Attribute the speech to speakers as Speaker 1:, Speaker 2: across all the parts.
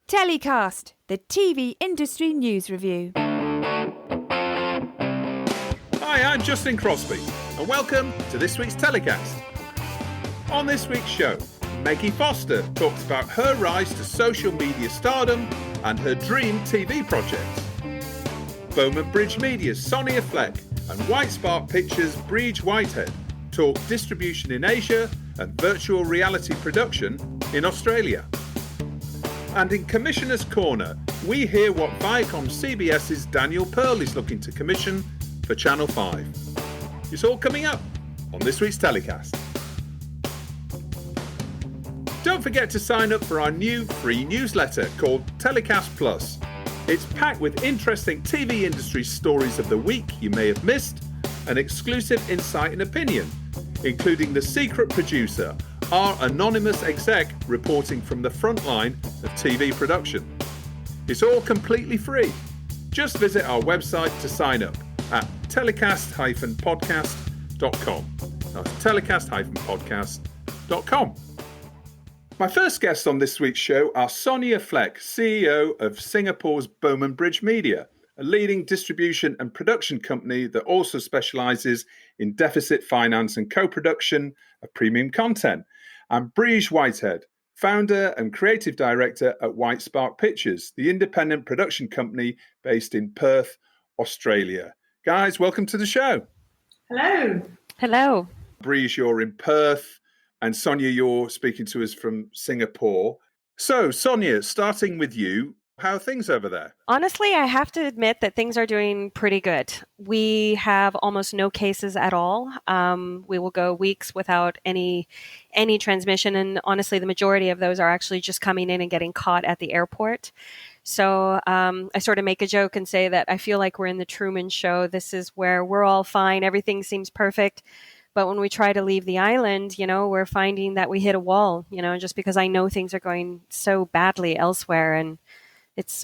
Speaker 1: TellyCast, the TV industry news review.
Speaker 2: Hi, I'm Justin Crosby, and welcome to this week's TellyCast. On this week's show, Meggie Foster talks about her rise to social media stardom and her dream TV project. Bomanbridge Media's Sonia Fleck and White Spark Pictures' Briege Whitehead talk distribution in Asia and virtual reality production in Australia. And in Commissioner's Corner, we hear what Viacom CBS's Daniel Pearl is looking to commission for Channel 5. It's all coming up on this week's TellyCast. Don't forget to sign up for our new free newsletter called TellyCast Plus. It's packed with interesting TV industry stories of the week you may have missed, and exclusive insight and opinion, including the secret producer, our anonymous exec reporting from the front line of TV production. It's all completely free. Just visit our website to sign up at telecast-podcast.com. That's telecast-podcast.com. My first guests on this week's show are Sonia Fleck, CEO of Singapore's Bomanbridge Media, a leading distribution and production company that also specialises in deficit finance and co-production of premium content, and Briege Whitehead, founder and creative director at White Spark Pictures, the independent production company based in Perth, Australia. Guys, welcome to the show.
Speaker 3: Hello.
Speaker 4: Hello.
Speaker 2: Briege, you're in Perth, and Sonia, you're speaking to us from Singapore. So, Sonia, starting with you, how are things over there?
Speaker 4: Honestly, I have to admit that things are doing pretty good. We have almost no cases at all. We will go weeks without any transmission, and honestly, the majority of those are actually just coming in and getting caught at the airport. So I sort of make a joke and say that I feel like we're in the Truman Show. This is where we're all fine. Everything seems perfect. But when we try to leave the island, we're finding that we hit a wall, just because I know things are going so badly elsewhere, and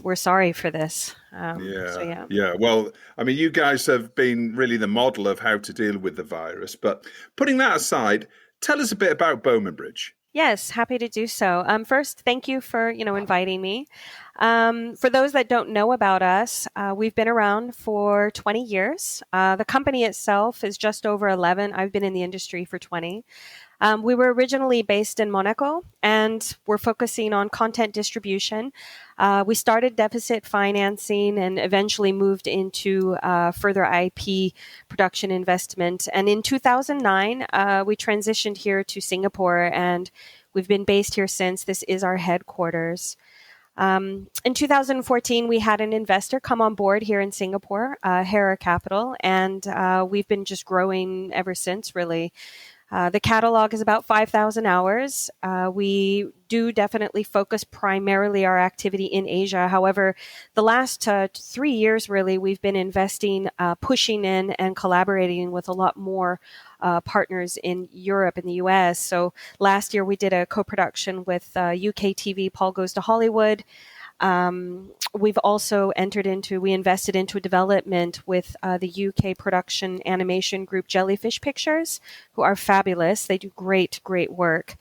Speaker 4: we're sorry for this.
Speaker 2: Yeah. Well, I mean, you guys have been really the model of how to deal with the virus. But putting that aside, tell us a bit about Bomanbridge.
Speaker 4: Yes, happy to do so. First, thank you for, inviting me. For those that don't know about us, we've been around for 20 years. The company itself is just over 11. I've been in the industry for 20. We were originally based in Monaco, and we're focusing on content distribution. We started deficit financing and eventually moved into further IP production investment. And in 2009, we transitioned here to Singapore, and we've been based here since. This is our headquarters. In 2014, we had an investor come on board here in Singapore, Hera Capital, and we've been just growing ever since, really. The catalog is about 5,000 hours. We do definitely focus primarily our activity in Asia. However, the last 3 years, really, we've been investing, pushing in and collaborating with a lot more partners in Europe and the US. So last year we did a co-production with UK TV, Paul Goes to Hollywood. We've also we invested into a development with the UK production animation group Jellyfish Pictures, who are fabulous. They do great work.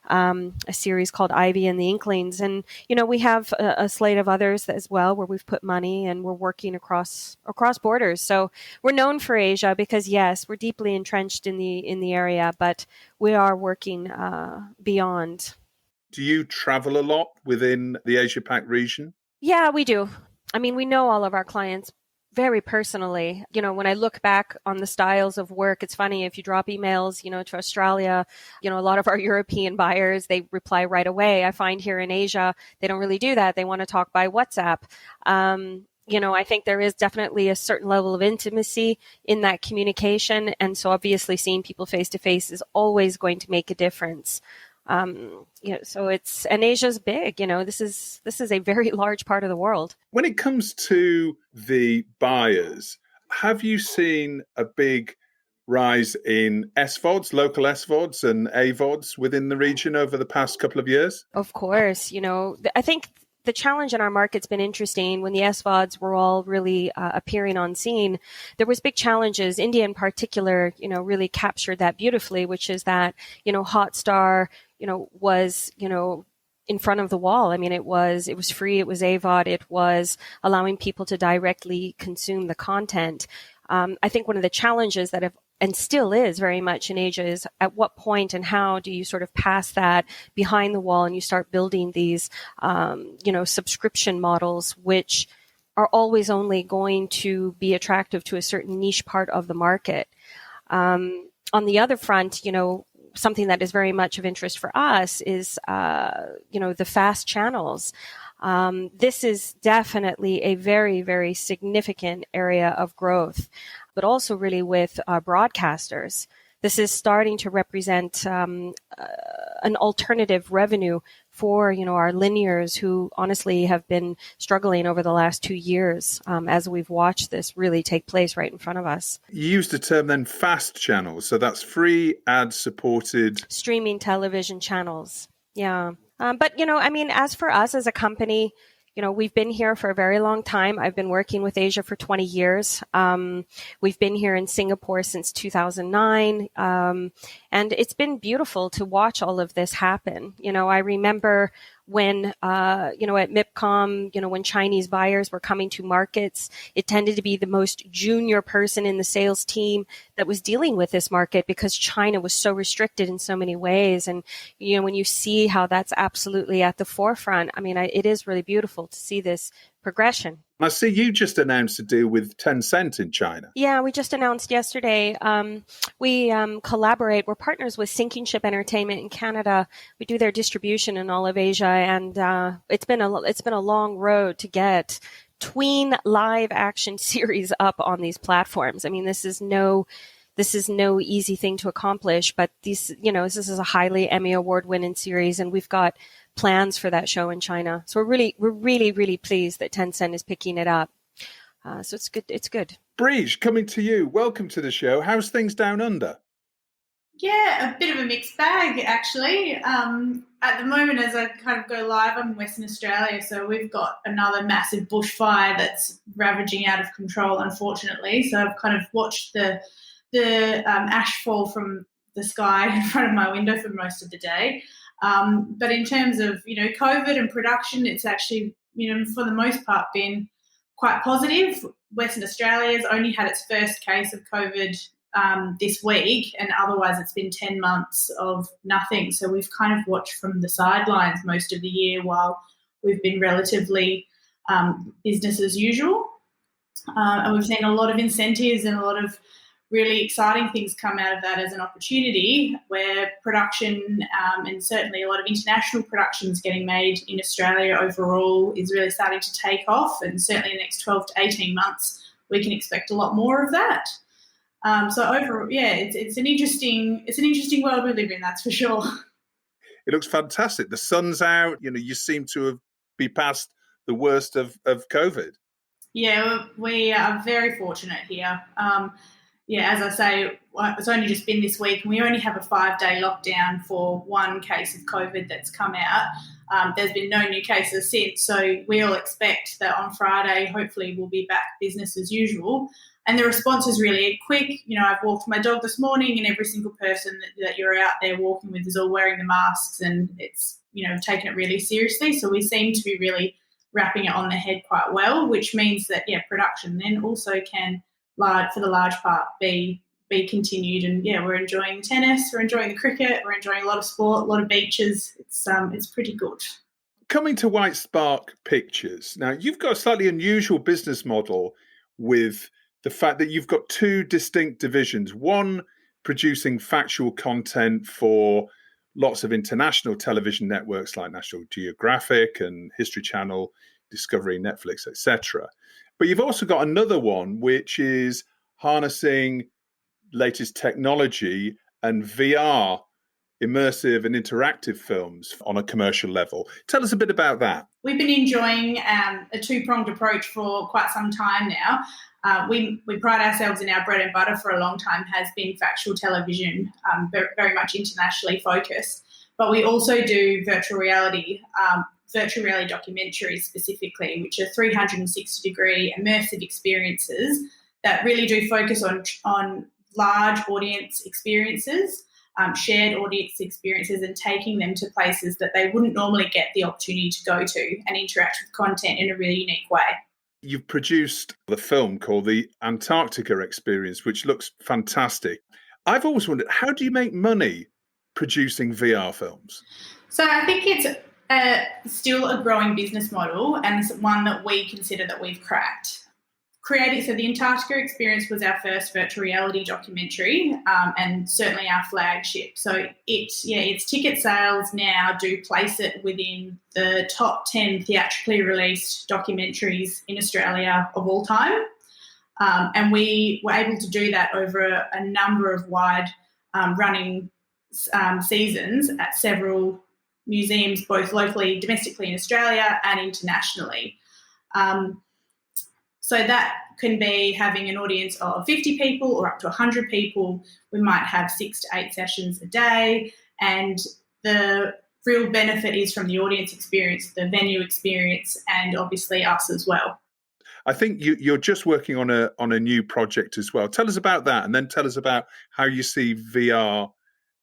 Speaker 4: A series called Ivy and the Inklings. And, we have a slate of others as well where we've put money and we're working across borders. So we're known for Asia because, yes, we're deeply entrenched in the area, but we are working beyond.
Speaker 2: Do you travel a lot within the Asia-Pac region?
Speaker 4: Yeah, we do. I mean, we know all of our clients very personally. When I look back on the styles of work, it's funny, if you drop emails, to Australia, a lot of our European buyers, they reply right away. I find here in Asia, they don't really do that. They want to talk by WhatsApp. I think there is definitely a certain level of intimacy in that communication. And so obviously seeing people face to face is always going to make a difference. So and Asia's big, this is a very large part of the world.
Speaker 2: When it comes to the buyers, have you seen a big rise in SVODs, local SVODs and AVODs within the region over the past couple of years?
Speaker 4: Of course. I think the challenge in our market's been interesting. When the SVODs were all really appearing on scene, there was big challenges. India in particular, really captured that beautifully, which is that, Hotstar, was, in front of the wall. I mean, it was free, it was AVOD, it was allowing people to directly consume the content. I think one of the challenges that have and still is very much in Asia is at what point and how do you sort of pass that behind the wall and you start building these, subscription models, which are always only going to be attractive to a certain niche part of the market. On the other front, something that is very much of interest for us is, the fast channels. This is definitely a very, very significant area of growth, but also really with broadcasters. This is starting to represent an alternative revenue for, our linears who honestly have been struggling over the last 2 years as we've watched this really take place right in front of us.
Speaker 2: You used the term then fast channels. So that's free, ad-supported.
Speaker 4: Streaming television channels. Yeah. But, as for us as a company, we've been here for a very long time. I've been working with Asia for 20 years. We've been here in Singapore since 2009. And it's been beautiful to watch all of this happen. I remember when, at MIPCOM, when Chinese buyers were coming to markets, it tended to be the most junior person in the sales team that was dealing with this market because China was so restricted in so many ways. And, when you see how that's absolutely at the forefront, it is really beautiful to see this progression.
Speaker 2: I see you just announced a deal with Tencent in China.
Speaker 4: Yeah, we just announced yesterday. We collaborate. We're partners with Sinking Ship Entertainment in Canada. We do their distribution in all of Asia, and it's been a long road to get tween live action series up on these platforms. This is no easy thing to accomplish, but this is a highly Emmy Award winning series, and we've got plans for that show in China. So we're really, really pleased that Tencent is picking it up. So it's good. It's good.
Speaker 2: Briege, coming to you. Welcome to the show. How's things down under?
Speaker 3: Yeah, a bit of a mixed bag, actually. At the moment, as I kind of go live, I'm in Western Australia, so we've got another massive bushfire that's ravaging out of control, unfortunately. So I've kind of watched the ash fall from the sky in front of my window for most of the day. But in terms of, COVID and production, it's actually, for the most part been quite positive. Western Australia's only had its first case of COVID this week, and otherwise it's been 10 months of nothing. So we've kind of watched from the sidelines most of the year while we've been relatively business as usual. And we've seen a lot of incentives and a lot of really exciting things come out of that as an opportunity where production and certainly a lot of international productions getting made in Australia overall is really starting to take off, and certainly in the next 12 to 18 months we can expect a lot more of that. So overall, yeah, it's an interesting world we live in, that's for sure.
Speaker 2: It looks fantastic. The sun's out. You seem to be past the worst of COVID.
Speaker 3: Yeah, we are very fortunate here. As I say, it's only just been this week, and we only have a 5-day lockdown for one case of COVID that's come out. There's been no new cases since, so we all expect that on Friday, hopefully, we'll be back business as usual. And the response is really quick. I've walked my dog this morning, and every single person that you're out there walking with is all wearing the masks, and it's, taken it really seriously. So we seem to be really wrapping it on the head quite well, which means that, production then also can, for the large part, be continued. And, we're enjoying tennis, we're enjoying the cricket, we're enjoying a lot of sport, a lot of beaches. It's pretty good.
Speaker 2: Coming to White Spark Pictures, now you've got a slightly unusual business model with the fact that you've got two distinct divisions, one producing factual content for lots of international television networks like National Geographic and History Channel, Discovery, Netflix, etc. But you've also got another one which is harnessing latest technology and VR, immersive and interactive films on a commercial level. Tell us a bit about that.
Speaker 3: We've been enjoying a two-pronged approach for quite some time now. We pride ourselves in our bread and butter for a long time has been factual television, very much internationally focused. But we also do virtual reality documentaries specifically, which are 360-degree immersive experiences that really do focus on large audience experiences. shared audience experiences and taking them to places that they wouldn't normally get the opportunity to go to and interact with content in a really unique way.
Speaker 2: You've produced the film called The Antarctica Experience, which looks fantastic. I've always wondered, how do you make money producing VR films?
Speaker 3: So I think it's still a growing business model, and it's one that we consider that we've cracked. So the Antarctica Experience was our first virtual reality documentary, and certainly our flagship. So its ticket sales now do place it within the top 10 theatrically released documentaries in Australia of all time. And we were able to do that over a number of wide running seasons at several museums, both locally, domestically in Australia and internationally. So that can be having an audience of 50 people or up to 100 people. We might have 6 to 8 sessions a day, and the real benefit is from the audience experience, the venue experience, and obviously us as well.
Speaker 2: I think you're just working on a new project as well. Tell us about that, and then tell us about how you see VR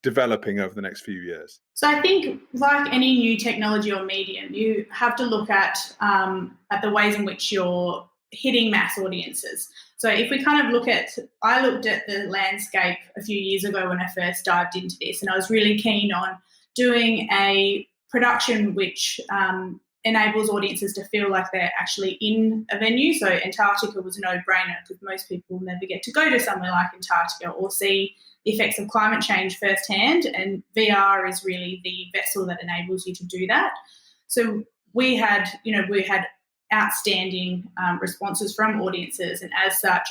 Speaker 2: developing over the next few years.
Speaker 3: So I think, like any new technology or medium, you have to look at the ways in which you're hitting mass audiences. So if we kind of I looked at the landscape a few years ago when I first dived into this, and I was really keen on doing a production which enables audiences to feel like they're actually in a venue. So Antarctica was a no-brainer because most people never get to go to somewhere like Antarctica or see the effects of climate change firsthand, and VR is really the vessel that enables you to do that. So we had outstanding responses from audiences, and as such,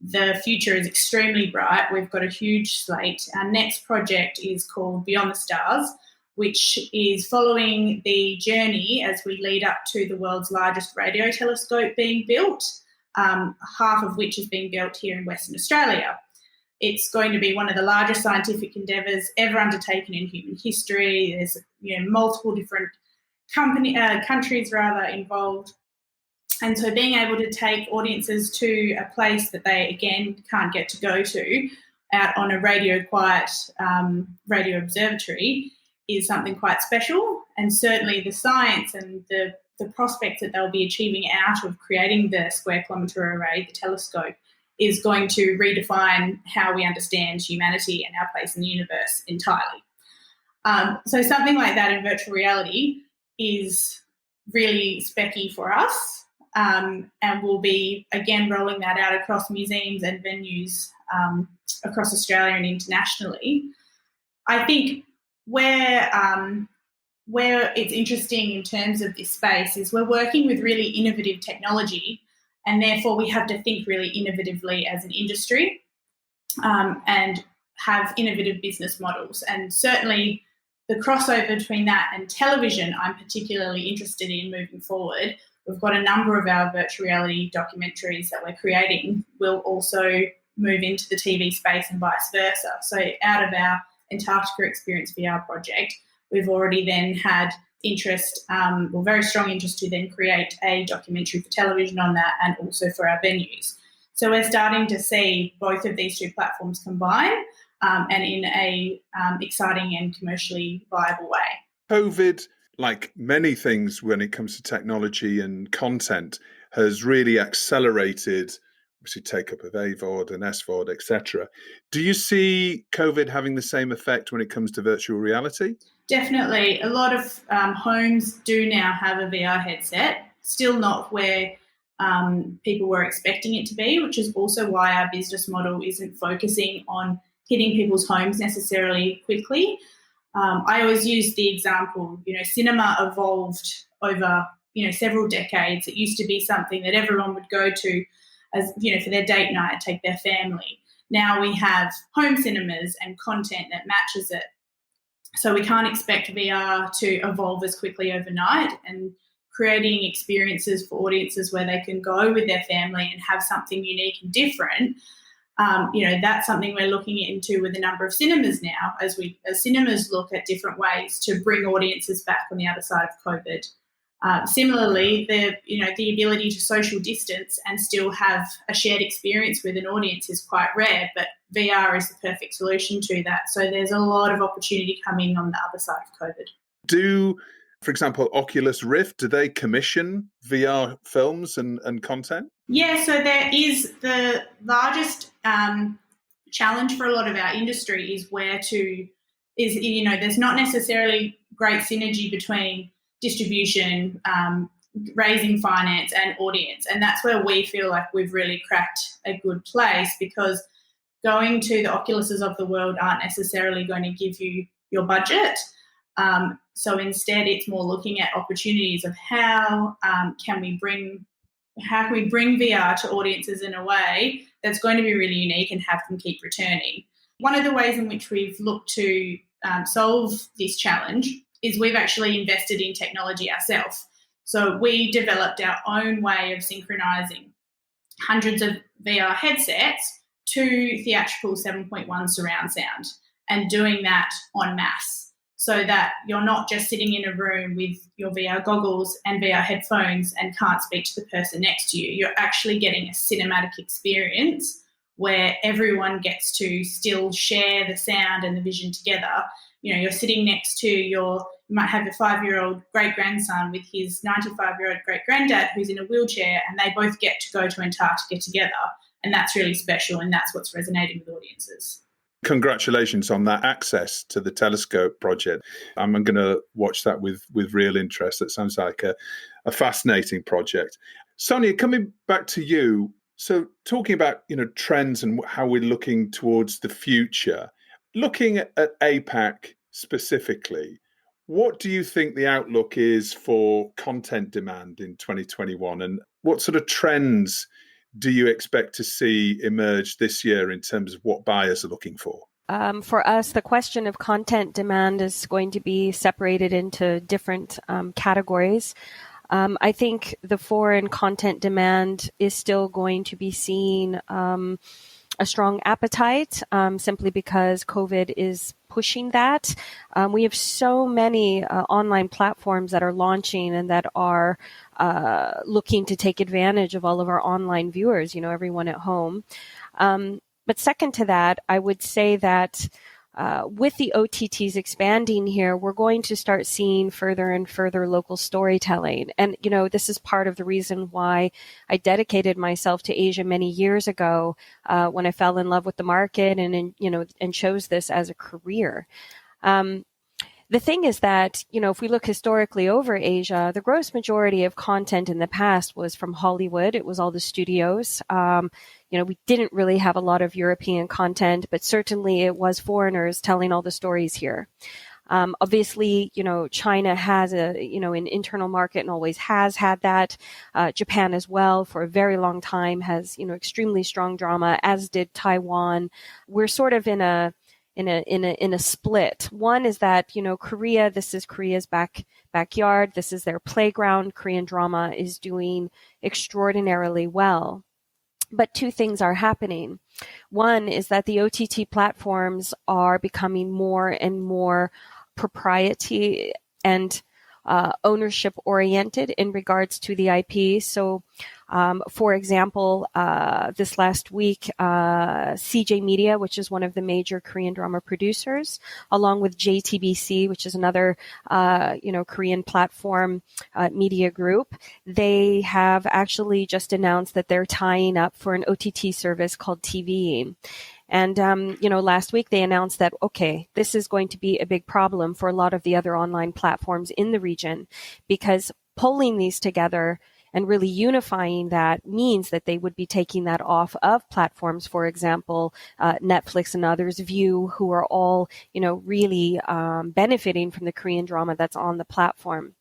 Speaker 3: the future is extremely bright. We've got a huge slate. Our next project is called Beyond the Stars, which is following the journey as we lead up to the world's largest radio telescope being built, half of which is being built here in Western Australia. It's going to be one of the largest scientific endeavours ever undertaken in human history. There's multiple different countries involved. And so being able to take audiences to a place that they, again, can't get to go to out on a radio-quiet radio observatory is something quite special. And certainly the science and the prospects that they'll be achieving out of creating the square-kilometre array, the telescope, is going to redefine how we understand humanity and our place in the universe entirely. So something like that in virtual reality is really specky for us. And we'll be, again, rolling that out across museums and venues across Australia and internationally. I think where it's interesting in terms of this space is we're working with really innovative technology, and therefore we have to think really innovatively as an industry and have innovative business models. And certainly the crossover between that and television I'm particularly interested in moving forward. We've got a number of our virtual reality documentaries that we're creating will also move into the TV space and vice versa. So out of our Antarctica Experience VR project, we've already then had very strong interest to then create a documentary for television on that and also for our venues. So we're starting to see both of these two platforms combine and in a exciting and commercially viable way. COVID,
Speaker 2: like many things when it comes to technology and content, has really accelerated, obviously, take-up of AVOD and SVOD, etc. Do you see COVID having the same effect when it comes to virtual reality?
Speaker 3: Definitely. A lot of homes do now have a VR headset, still not where people were expecting it to be, which is also why our business model isn't focusing on hitting people's homes necessarily quickly. I always use the example, cinema evolved over, several decades. It used to be something that everyone would go to as, for their date night, take their family. Now we have home cinemas and content that matches it. So we can't expect VR to evolve as quickly overnight, and creating experiences for audiences where they can go with their family and have something unique and different. That's something we're looking into with a number of cinemas now as cinemas look at different ways to bring audiences back on the other side of COVID. Similarly, the ability to social distance and still have a shared experience with an audience is quite rare, but VR is the perfect solution to that. So there's a lot of opportunity coming on the other side of COVID.
Speaker 2: Do, for example, Oculus Rift, do they commission VR films and content?
Speaker 3: Yeah, so there is the largest challenge for a lot of our industry is there's not necessarily great synergy between distribution, raising finance and audience. And that's where we feel like we've really cracked a good place, because going to the Oculuses of the world aren't necessarily going to give you your budget. So instead, it's more looking at opportunities of how can we bring VR to audiences in a way that's going to be really unique and have them keep returning. One of the ways in which we've looked to solve this challenge is we've actually invested in technology ourselves. So we developed our own way of synchronizing hundreds of VR headsets to theatrical 7.1 surround sound, and doing that en masse, so that you're not just sitting in a room with your VR goggles and VR headphones and can't speak to the person next to you. You're actually getting a cinematic experience where everyone gets to still share the sound and the vision together. You're sitting next to you might have a 5-year-old great-grandson with his 95-year-old great-granddad who's in a wheelchair, and they both get to go to Antarctica together. And that's really special, and that's what's resonating with audiences.
Speaker 2: Congratulations on that access to the telescope project. I'm going to watch that with real interest. It sounds like a fascinating project. Sonia, coming back to you. So talking about, trends and how we're looking towards the future, looking at APAC specifically, what do you think the outlook is for content demand in 2021, and what sort of trends do you expect to see emerge this year in terms of what buyers are looking for?
Speaker 4: For us, the question of content demand is going to be separated into different categories. I think the foreign content demand is still going to be seeing a strong appetite, simply because COVID is pushing that. We have so many online platforms that are launching and that are looking to take advantage of all of our online viewers, everyone at home. But second to that, I would say that with the OTTs expanding here, we're going to start seeing further and further local storytelling. And, this is part of the reason why I dedicated myself to Asia many years ago, when I fell in love with the market and chose this as a career. The thing is that, if we look historically over Asia, the gross majority of content in the past was from Hollywood. It was all the studios. We didn't really have a lot of European content, but certainly it was foreigners telling all the stories here. Obviously, China has an internal market and always has had that. Japan as well for a very long time has, extremely strong drama, as did Taiwan. We're sort of in a split. One is that, Korea, this is Korea's backyard. This is their playground. Korean drama is doing extraordinarily well. But two things are happening. One is that the OTT platforms are becoming more and more propriety and ownership oriented in regards to the IP. So, for example, this last week, CJ Media, which is one of the major Korean drama producers, along with JTBC, which is another, Korean platform media group, they have actually just announced that they're tying up for an OTT service called TV. And, last week they announced that, okay, this is going to be a big problem for a lot of the other online platforms in the region, because pulling these together and really unifying that means that they would be taking that off of platforms, for example, Netflix and others, View, who are all, really benefiting from the Korean drama that's on the platform.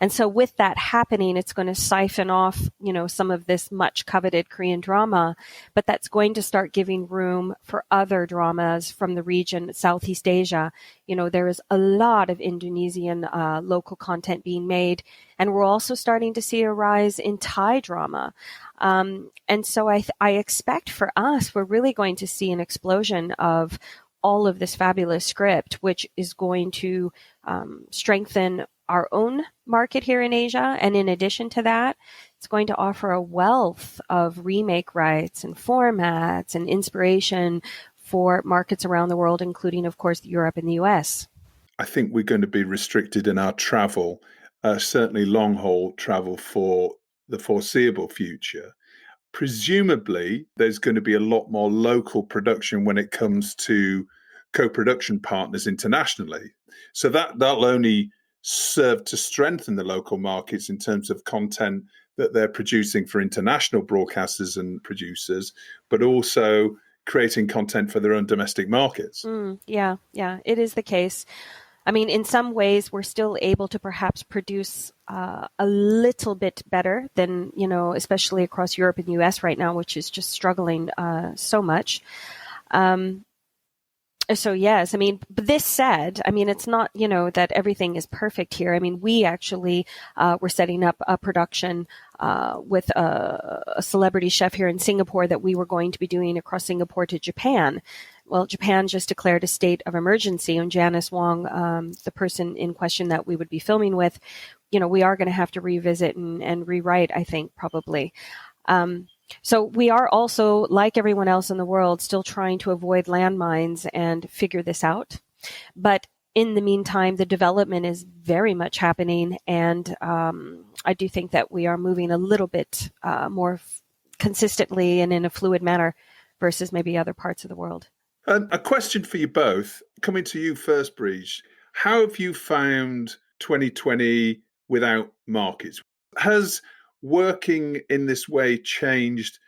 Speaker 4: And so with that happening, it's going to siphon off, some of this much coveted Korean drama, but that's going to start giving room for other dramas from the region, Southeast Asia. There is a lot of Indonesian local content being made, and we're also starting to see a rise in Thai drama. And so I expect for us, we're really going to see an explosion of all of this fabulous script, which is going to strengthen our own market here in Asia. And in addition to that, it's going to offer a wealth of remake rights and formats and inspiration for markets around the world, including, of course, Europe and the US.
Speaker 2: I think we're going to be restricted in our travel, certainly long haul travel for the foreseeable future. Presumably, there's going to be a lot more local production when it comes to co-production partners internationally. So that'll only serve to strengthen the local markets in terms of content that they're producing for international broadcasters and producers, but also creating content for their own domestic markets.
Speaker 4: Yeah, it is the case. I mean, in some ways, we're still able to perhaps produce a little bit better than, especially across Europe and US right now, which is just struggling so much. So yes, I mean, but this said, I mean, it's not, that everything is perfect here. I mean, we actually were setting up a production with a celebrity chef here in Singapore that we were going to be doing across Singapore to Japan. Well, Japan just declared a state of emergency, and Janice Wong, the person in question that we would be filming with, we are going to have to revisit and rewrite, I think, probably. So we are also, like everyone else in the world, still trying to avoid landmines and figure this out. But in the meantime, the development is very much happening, and I do think that we are moving a little bit more consistently and in a fluid manner versus maybe other parts of the world.
Speaker 2: A question for you both. Coming to you first, Briege. How have you found 2020 without markets? Has working in this way changed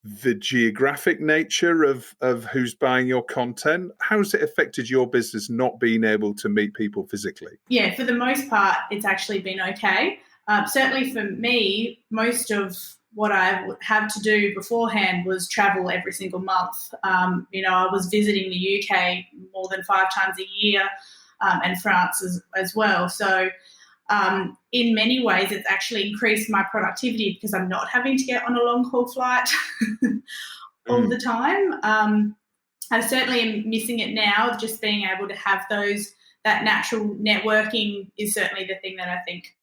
Speaker 2: the geographic nature of who's buying your content? How's it affected your business not being able to meet people physically?
Speaker 3: Yeah, for the most part, it's actually been okay. Certainly for me, most of what I would have to do beforehand was travel every single month. I was visiting the UK more than 5 times a year, and France as well. So in many ways, it's actually increased my productivity because I'm not having to get on a long-haul flight all the time. I certainly am missing it now. Just being able to have that natural networking is certainly the thing that I think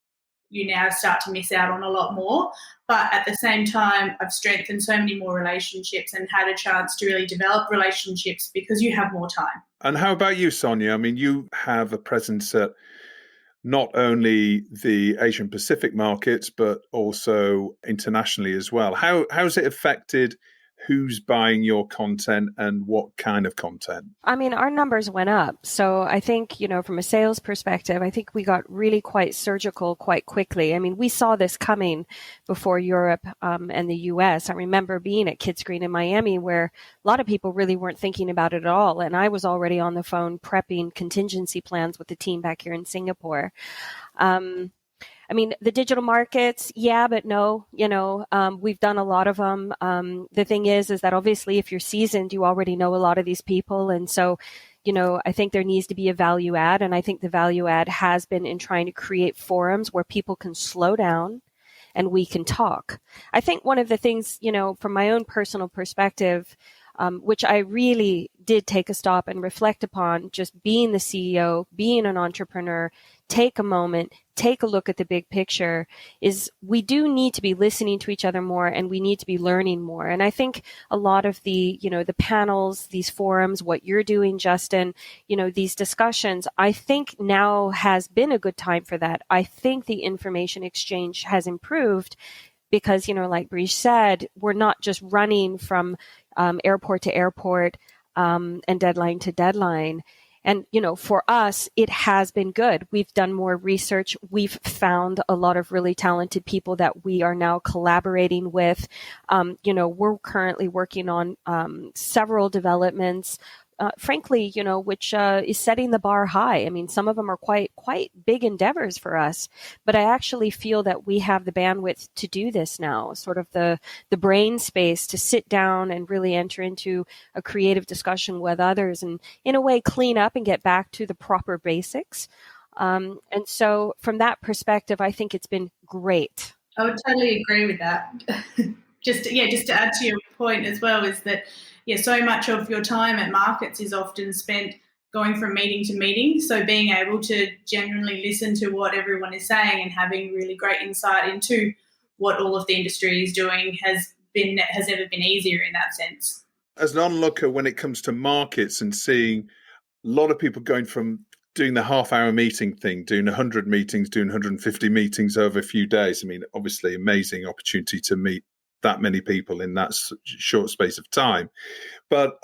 Speaker 3: you now start to miss out on a lot more. But at the same time, I've strengthened so many more relationships and had a chance to really develop relationships because you have more time.
Speaker 2: And how about you, Sonia? I mean, you have a presence at not only the Asian Pacific markets, but also internationally as well. How's it affected who's buying your content and what kind of content?
Speaker 4: I mean, our numbers went up. So I think, from a sales perspective, I think we got really quite surgical quite quickly. I mean, we saw this coming before Europe and the US. I remember being at Kidscreen in Miami where a lot of people really weren't thinking about it at all. And I was already on the phone prepping contingency plans with the team back here in Singapore. I mean, the digital markets, yeah, but no, we've done a lot of them. The thing is that obviously if you're seasoned, you already know a lot of these people. And so, I think there needs to be a value add. And I think the value add has been in trying to create forums where people can slow down and we can talk. I think one of the things, from my own personal perspective, which I really did take a stop and reflect upon, just being the CEO, being an entrepreneur, take a moment, take a look at the big picture, is we do need to be listening to each other more and we need to be learning more. And I think a lot of the panels, these forums, what you're doing, Justin, these discussions, I think now has been a good time for that. I think the information exchange has improved because, like Briege said, we're not just running from airport to airport and deadline to deadline. And, for us, it has been good. We've done more research. We've found a lot of really talented people that we are now collaborating with. We're currently working on several developments, frankly, which is setting the bar high. I mean, some of them are quite big endeavors for us, but I actually feel that we have the bandwidth to do this now, sort of the brain space to sit down and really enter into a creative discussion with others and in a way clean up and get back to the proper basics. And so from that perspective, I think it's been great.
Speaker 3: I would totally agree with that. Just to add to your point as well is that, so much of your time at markets is often spent going from meeting to meeting. So being able to genuinely listen to what everyone is saying and having really great insight into what all of the industry is doing has never been easier in that sense.
Speaker 2: As an onlooker, when it comes to markets and seeing a lot of people going from doing the half-hour meeting thing, doing 100 meetings, doing 150 meetings over a few days. I mean, obviously, amazing opportunity to meet that many people in that short space of time. But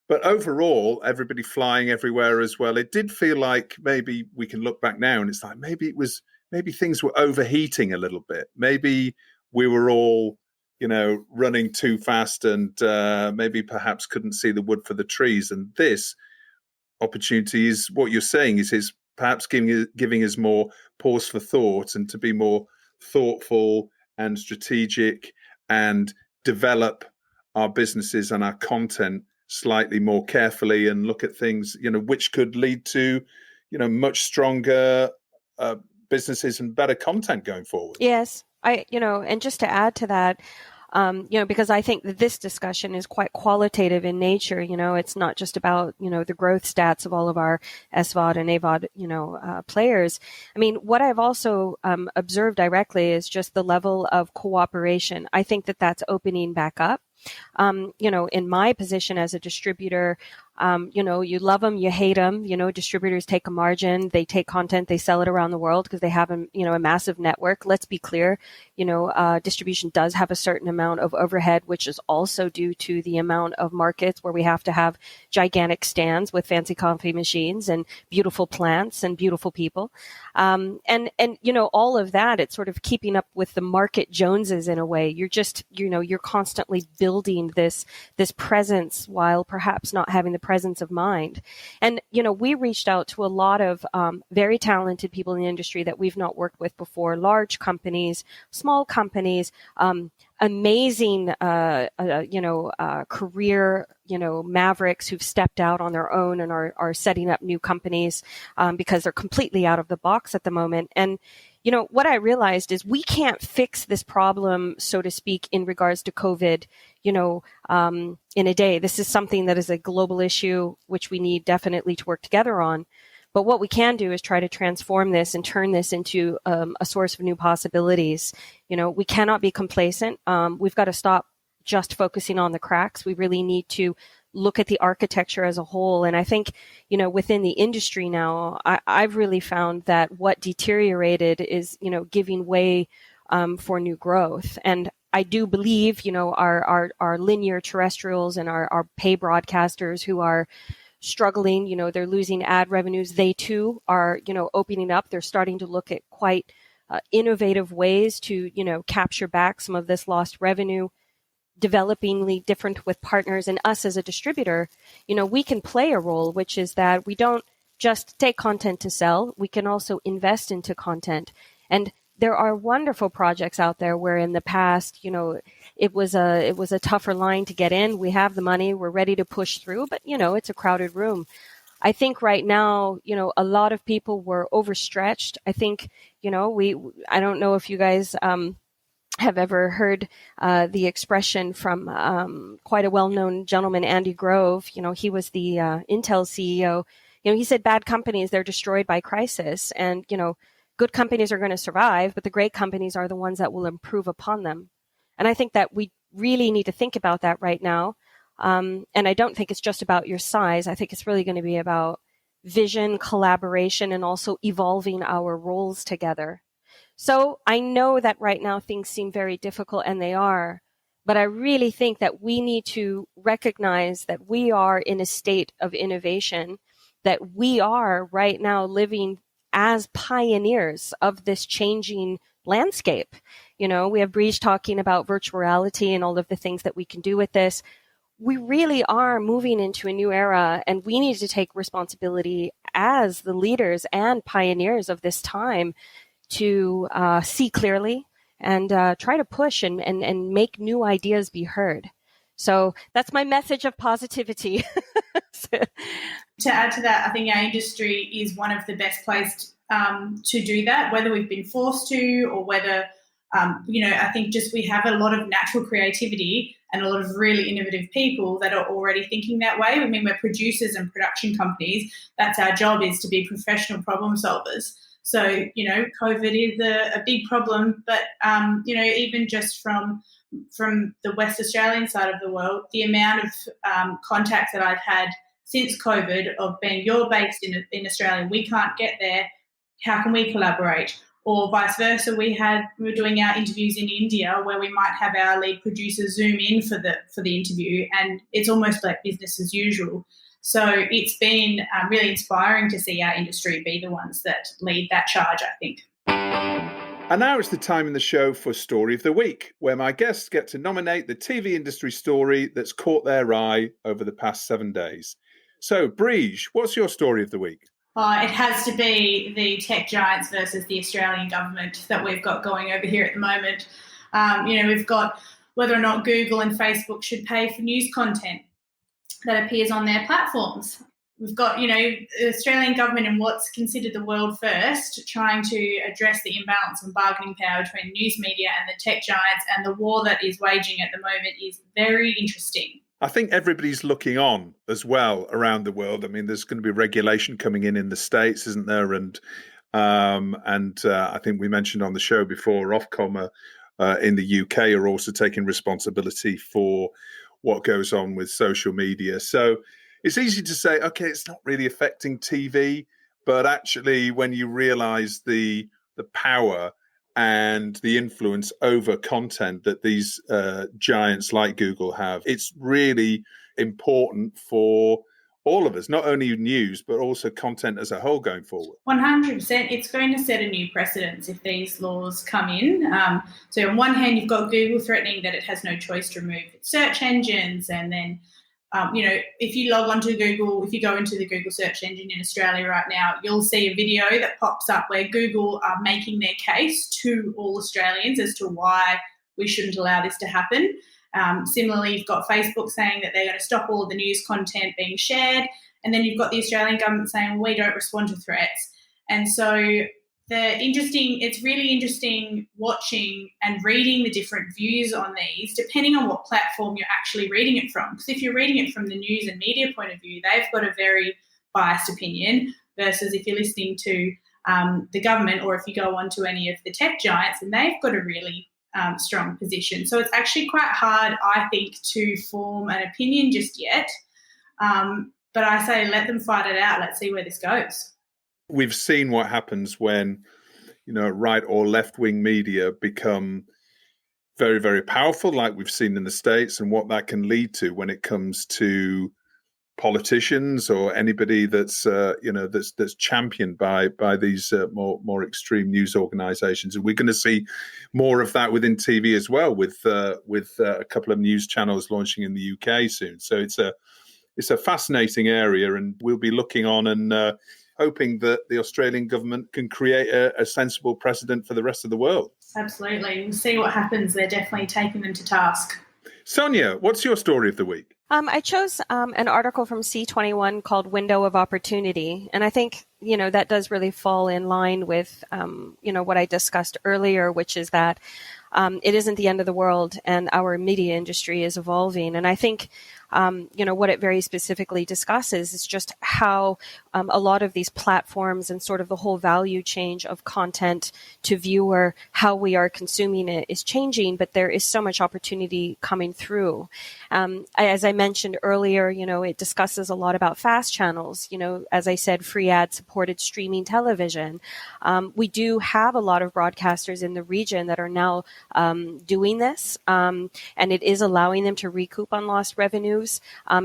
Speaker 2: overall, everybody flying everywhere as well. It did feel like maybe we can look back now and it's like maybe things were overheating a little bit. Maybe we were all, running too fast and maybe perhaps couldn't see the wood for the trees. And this opportunity is what you're saying is perhaps giving us more pause for thought and to be more thoughtful and strategic and develop our businesses and our content slightly more carefully and look at things, which could lead to, much stronger businesses and better content going forward.
Speaker 4: Yes. And just to add to that, because I think that this discussion is quite qualitative in nature. It's not just about, the growth stats of all of our SVOD and AVOD, players. I mean, what I've also observed directly is just the level of cooperation. I think that that's opening back up. In my position as a distributor, you love them, you hate them. Distributors take a margin, they take content, they sell it around the world because they have a massive network. Let's be clear, distribution does have a certain amount of overhead, which is also due to the amount of markets where we have to have gigantic stands with fancy coffee machines and beautiful plants and beautiful people. And all of that, it's sort of keeping up with the market Joneses in a way. You're just, you're constantly building this presence while perhaps not having the presence of mind. And, we reached out to a lot of very talented people in the industry that we've not worked with before, large companies, small companies, amazing, career, mavericks who've stepped out on their own and are setting up new companies because they're completely out of the box at the moment. And, what I realized is we can't fix this problem, so to speak, in regards to COVID, in a day. This is something that is a global issue, which we need definitely to work together on. But what we can do is try to transform this and turn this into a source of new possibilities. We cannot be complacent. We've got to stop just focusing on the cracks. We really need to look at the architecture as a whole. And I think, within the industry now, I've really found that what deteriorated is, giving way for new growth. And I do believe, our linear terrestrials and our pay broadcasters who are struggling, they're losing ad revenues. They too are, opening up. They're starting to look at quite innovative ways to, capture back some of this lost revenue, developingly different with partners. And us as a distributor, we can play a role, which is that we don't just take content to sell. We can also invest into content. And there are wonderful projects out there where in the past, it was a tougher line to get in. We have the money, we're ready to push through, but it's a crowded room. I think right now, a lot of people were overstretched. I think, I don't know if you guys have ever heard the expression from quite a well-known gentleman, Andy Grove. He was the Intel CEO. He said bad companies, they're destroyed by crisis. And, good companies are going to survive, but the great companies are the ones that will improve upon them. And I think that we really need to think about that right now. And I don't think it's just about your size. I think it's really going to be about vision, collaboration, and also evolving our roles together. So I know that right now things seem very difficult, and they are, but I really think that we need to recognize that we are in a state of innovation, that we are right now living as pioneers of this changing landscape. We have Briege talking about virtual reality and all of the things that we can do with this. We really are moving into a new era, and we need to take responsibility as the leaders and pioneers of this time to see clearly and try to push and make new ideas be heard. So that's my message of positivity.
Speaker 3: To add to that, I think our industry is one of the best placed to do that, whether we've been forced to or whether I think just we have a lot of natural creativity and a lot of really innovative people that are already thinking that way. I mean, we're producers and production companies. That's our job, is to be professional problem solvers. So, COVID is a big problem, but, even just from the West Australian side of the world, the amount of contacts that I've had since COVID of being, you're based in Australia, we can't get there, how can we collaborate? Or vice versa, we were doing our interviews in India where we might have our lead producer Zoom in for the interview, and it's almost like business as usual. So it's been really inspiring to see our industry be the ones that lead that charge, I think.
Speaker 2: And now it's the time in the show for Story of the Week, where my guests get to nominate the TV industry story that's caught their eye over the past 7 days. So, Briege, what's your story of the week?
Speaker 3: It has to be the tech giants versus the Australian government that we've got going over here at the moment. We've got whether or not Google and Facebook should pay for news content that appears on their platforms. We've got, the Australian government and what's considered the world first, trying to address the imbalance and bargaining power between news media and the tech giants, and the war that is waging at the moment is very interesting.
Speaker 2: I think everybody's looking on as well around the world. I mean, there's going to be regulation coming in the States, isn't there? And I think we mentioned on the show before, Ofcom in the UK are also taking responsibility for what goes on with social media. So it's easy to say, okay, it's not really affecting TV, but actually when you realize the power and the influence over content that these giants like Google have, it's really important for all of us, not only news, but also content as a whole going forward.
Speaker 3: 100%. It's going to set a new precedence if these laws come in. So on one hand, you've got Google threatening that it has no choice to remove its search engines, and then if you log onto Google, if you go into the Google search engine in Australia right now, you'll see a video that pops up where Google are making their case to all Australians as to why we shouldn't allow this to happen. Similarly, you've got Facebook saying that they're going to stop all of the news content being shared. And then you've got the Australian government saying, we don't respond to threats. And so it's really interesting watching and reading the different views on these, depending on what platform you're actually reading it from. Because if you're reading it from the news and media point of view, they've got a very biased opinion, versus if you're listening to the government, or if you go on to any of the tech giants, and they've got a really strong position. So it's actually quite hard, I think, to form an opinion just yet. But I say let them fight it out. Let's see where this goes.
Speaker 2: We've seen what happens when, right or left-wing media become very, very powerful, like we've seen in the States, and what that can lead to when it comes to politicians or anybody that's that's championed by these more extreme news organizations. And we're going to see more of that within TV as well, with a couple of news channels launching in the UK soon. So it's a fascinating area, and we'll be looking on and hoping that the Australian government can create a sensible precedent for the rest of the world.
Speaker 3: Absolutely. We'll see what happens. They're definitely taking them to task.
Speaker 2: Sonia, what's your story of the week?
Speaker 4: I chose an article from C21 called Window of Opportunity. And I think, that does really fall in line with, what I discussed earlier, which is that it isn't the end of the world and our media industry is evolving. And I think, what it very specifically discusses is just how a lot of these platforms and sort of the whole value change of content to viewer, how we are consuming it is changing, but there is so much opportunity coming through. As I mentioned earlier, it discusses a lot about fast channels, as I said, free ad supported streaming television. We do have a lot of broadcasters in the region that are now doing this, and it is allowing them to recoup on lost revenues.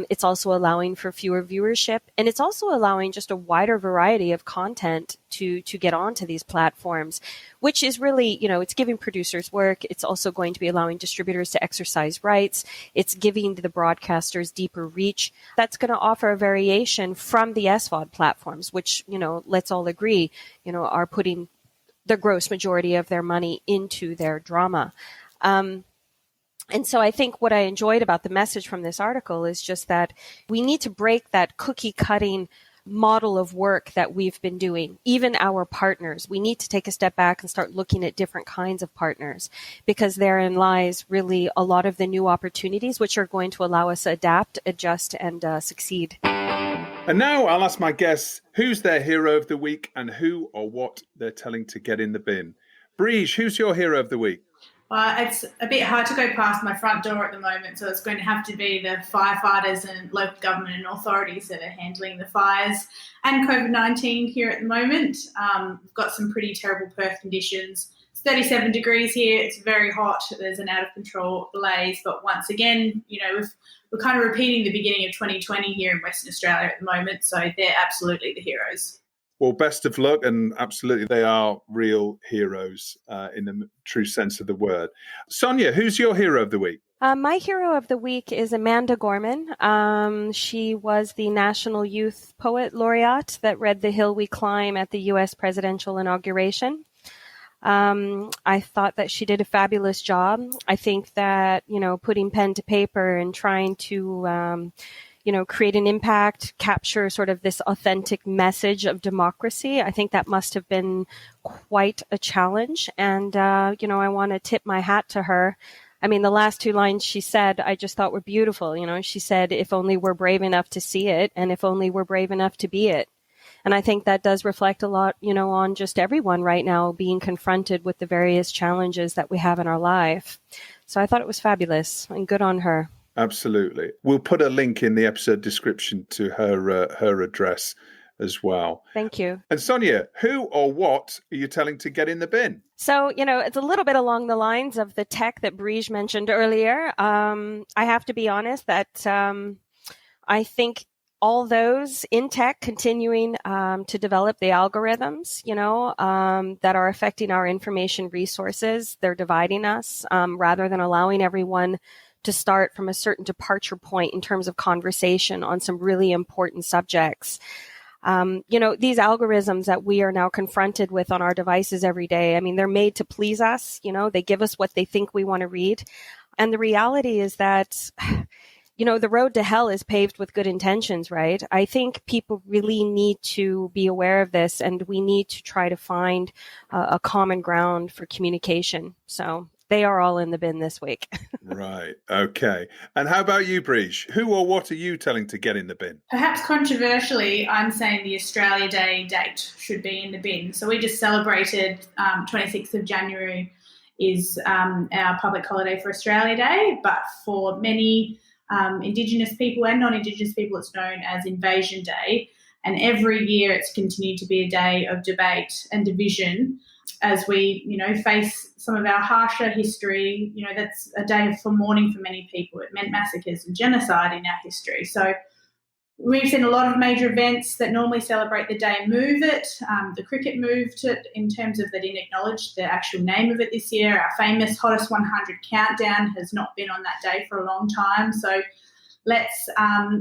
Speaker 4: It's also allowing for fewer viewership, and it's also allowing just a wider variety of content to get onto these platforms, which is really, it's giving producers work. It's also going to be allowing distributors to exercise rights. It's giving the broadcasters deeper reach. That's going to offer a variation from the SVOD platforms, which, let's all agree, are putting the gross majority of their money into their drama. And so I think what I enjoyed about the message from this article is just that we need to break that cookie cutting model of work that we've been doing, even our partners. We need to take a step back and start looking at different kinds of partners, because therein lies really a lot of the new opportunities which are going to allow us to adapt, adjust, and succeed.
Speaker 2: And now I'll ask my guests who's their hero of the week and who or what they're telling to get in the bin. Briege, who's your hero of the week?
Speaker 3: It's a bit hard to go past my front door at the moment, so it's going to have to be the firefighters and local government and authorities that are handling the fires and COVID-19 here at the moment. We've got some pretty terrible Perth conditions. It's 37 degrees here. It's very hot. There's an out-of-control blaze. But once again, we're kind of repeating the beginning of 2020 here in Western Australia at the moment, so they're absolutely the heroes.
Speaker 2: Well, best of luck, and absolutely they are real heroes in the true sense of the word. Sonia, who's your hero of the week?
Speaker 4: My hero of the week is Amanda Gorman. She was the National Youth Poet Laureate that read The Hill We Climb at the U.S. presidential inauguration. I thought that she did a fabulous job. I think that, putting pen to paper and trying to create an impact, capture sort of this authentic message of democracy. I think that must have been quite a challenge. And, I want to tip my hat to her. I mean, the last two lines she said, I just thought were beautiful. She said, if only we're brave enough to see it, and if only we're brave enough to be it. And I think that does reflect a lot, on just everyone right now being confronted with the various challenges that we have in our life. So I thought it was fabulous and good on her.
Speaker 2: Absolutely. We'll put a link in the episode description to her address as well.
Speaker 4: Thank you.
Speaker 2: And Sonia, who or what are you telling to get in the bin?
Speaker 4: So, it's a little bit along the lines of the tech that Briege mentioned earlier. I have to be honest that I think all those in tech continuing to develop the algorithms, that are affecting our information resources, they're dividing us rather than allowing everyone to start from a certain departure point in terms of conversation on some really important subjects. These algorithms that we are now confronted with on our devices every day, I mean, they're made to please us. They give us what they think we want to read. And the reality is that, the road to hell is paved with good intentions, right? I think people really need to be aware of this, and we need to try to find a common ground for communication. So they are all in the bin this week.
Speaker 2: Right. Okay. And how about you, Briege? Who or what are you telling to get in the bin?
Speaker 3: Perhaps controversially, I'm saying the Australia Day date should be in the bin. So we just celebrated 26th of January is our public holiday for Australia Day, but for many Indigenous people and non-Indigenous people, it's known as Invasion Day. And every year it's continued to be a day of debate and division as we, face some of our harsher history. That's a day for mourning for many people. It meant massacres and genocide in our history. So we've seen a lot of major events that normally celebrate the day move it. The cricket moved it in terms of they didn't acknowledge the actual name of it this year. Our famous Hottest 100 countdown has not been on that day for a long time. So let's,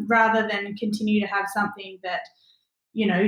Speaker 3: rather than continue to have something that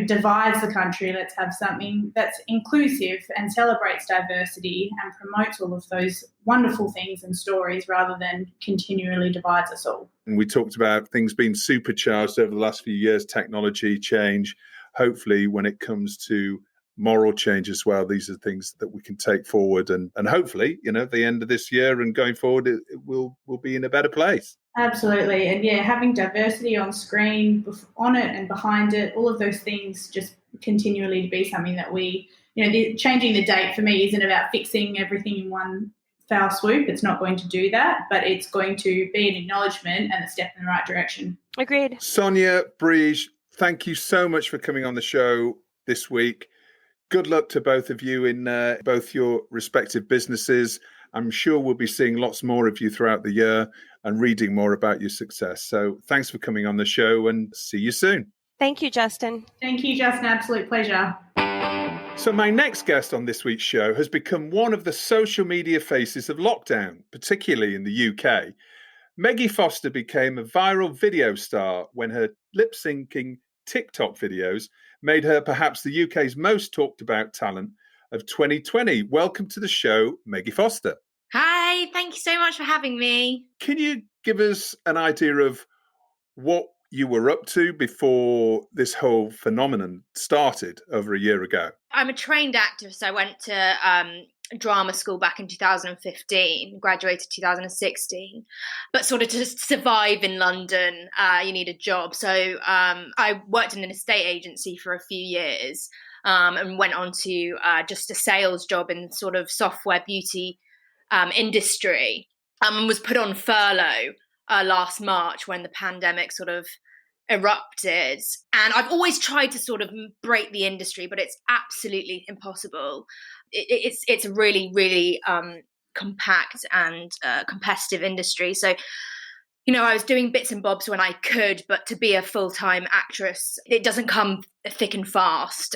Speaker 3: divides the country, let's have something that's inclusive and celebrates diversity and promotes all of those wonderful things and stories rather than continually divides us all.
Speaker 2: And we talked about things being supercharged over the last few years, technology change. Hopefully, when it comes to moral change as well, these are things that we can take forward. And hopefully, at the end of this year and going forward, we'll be in a better place.
Speaker 3: Absolutely. And having diversity on screen, on it and behind it, all of those things just continually to be something that we, changing the date for me isn't about fixing everything in one foul swoop. It's not going to do that, but it's going to be an acknowledgement and a step in the right direction.
Speaker 4: Agreed.
Speaker 2: Sonia, Briege, thank you so much for coming on the show this week. Good luck to both of you in both your respective businesses. I'm sure we'll be seeing lots more of you throughout the year and reading more about your success. So thanks for coming on the show and see you soon.
Speaker 4: Thank you, Justin.
Speaker 3: Thank you, Justin. Absolute pleasure.
Speaker 2: So my next guest on this week's show has become one of the social media faces of lockdown, particularly in the UK. Meggie Foster became a viral video star when her lip-syncing TikTok videos made her perhaps the UK's most talked about talent of 2020. Welcome to the show, Meggie Foster.
Speaker 5: Hi, thank you so much for having me.
Speaker 2: Can you give us an idea of what you were up to before this whole phenomenon started over a year ago?
Speaker 5: I'm a trained actress. I went to drama school back in 2015, graduated 2016. But sort of to survive in London, you need a job. So I worked in an estate agency for a few years and went on to just a sales job in sort of software beauty industry and was put on furlough last March when the pandemic sort of erupted. And I've always tried to sort of break the industry, but it's absolutely impossible. It's a really, really compact and competitive industry. So, you know, I was doing bits and bobs when I could, but to be a full-time actress, it doesn't come thick and fast,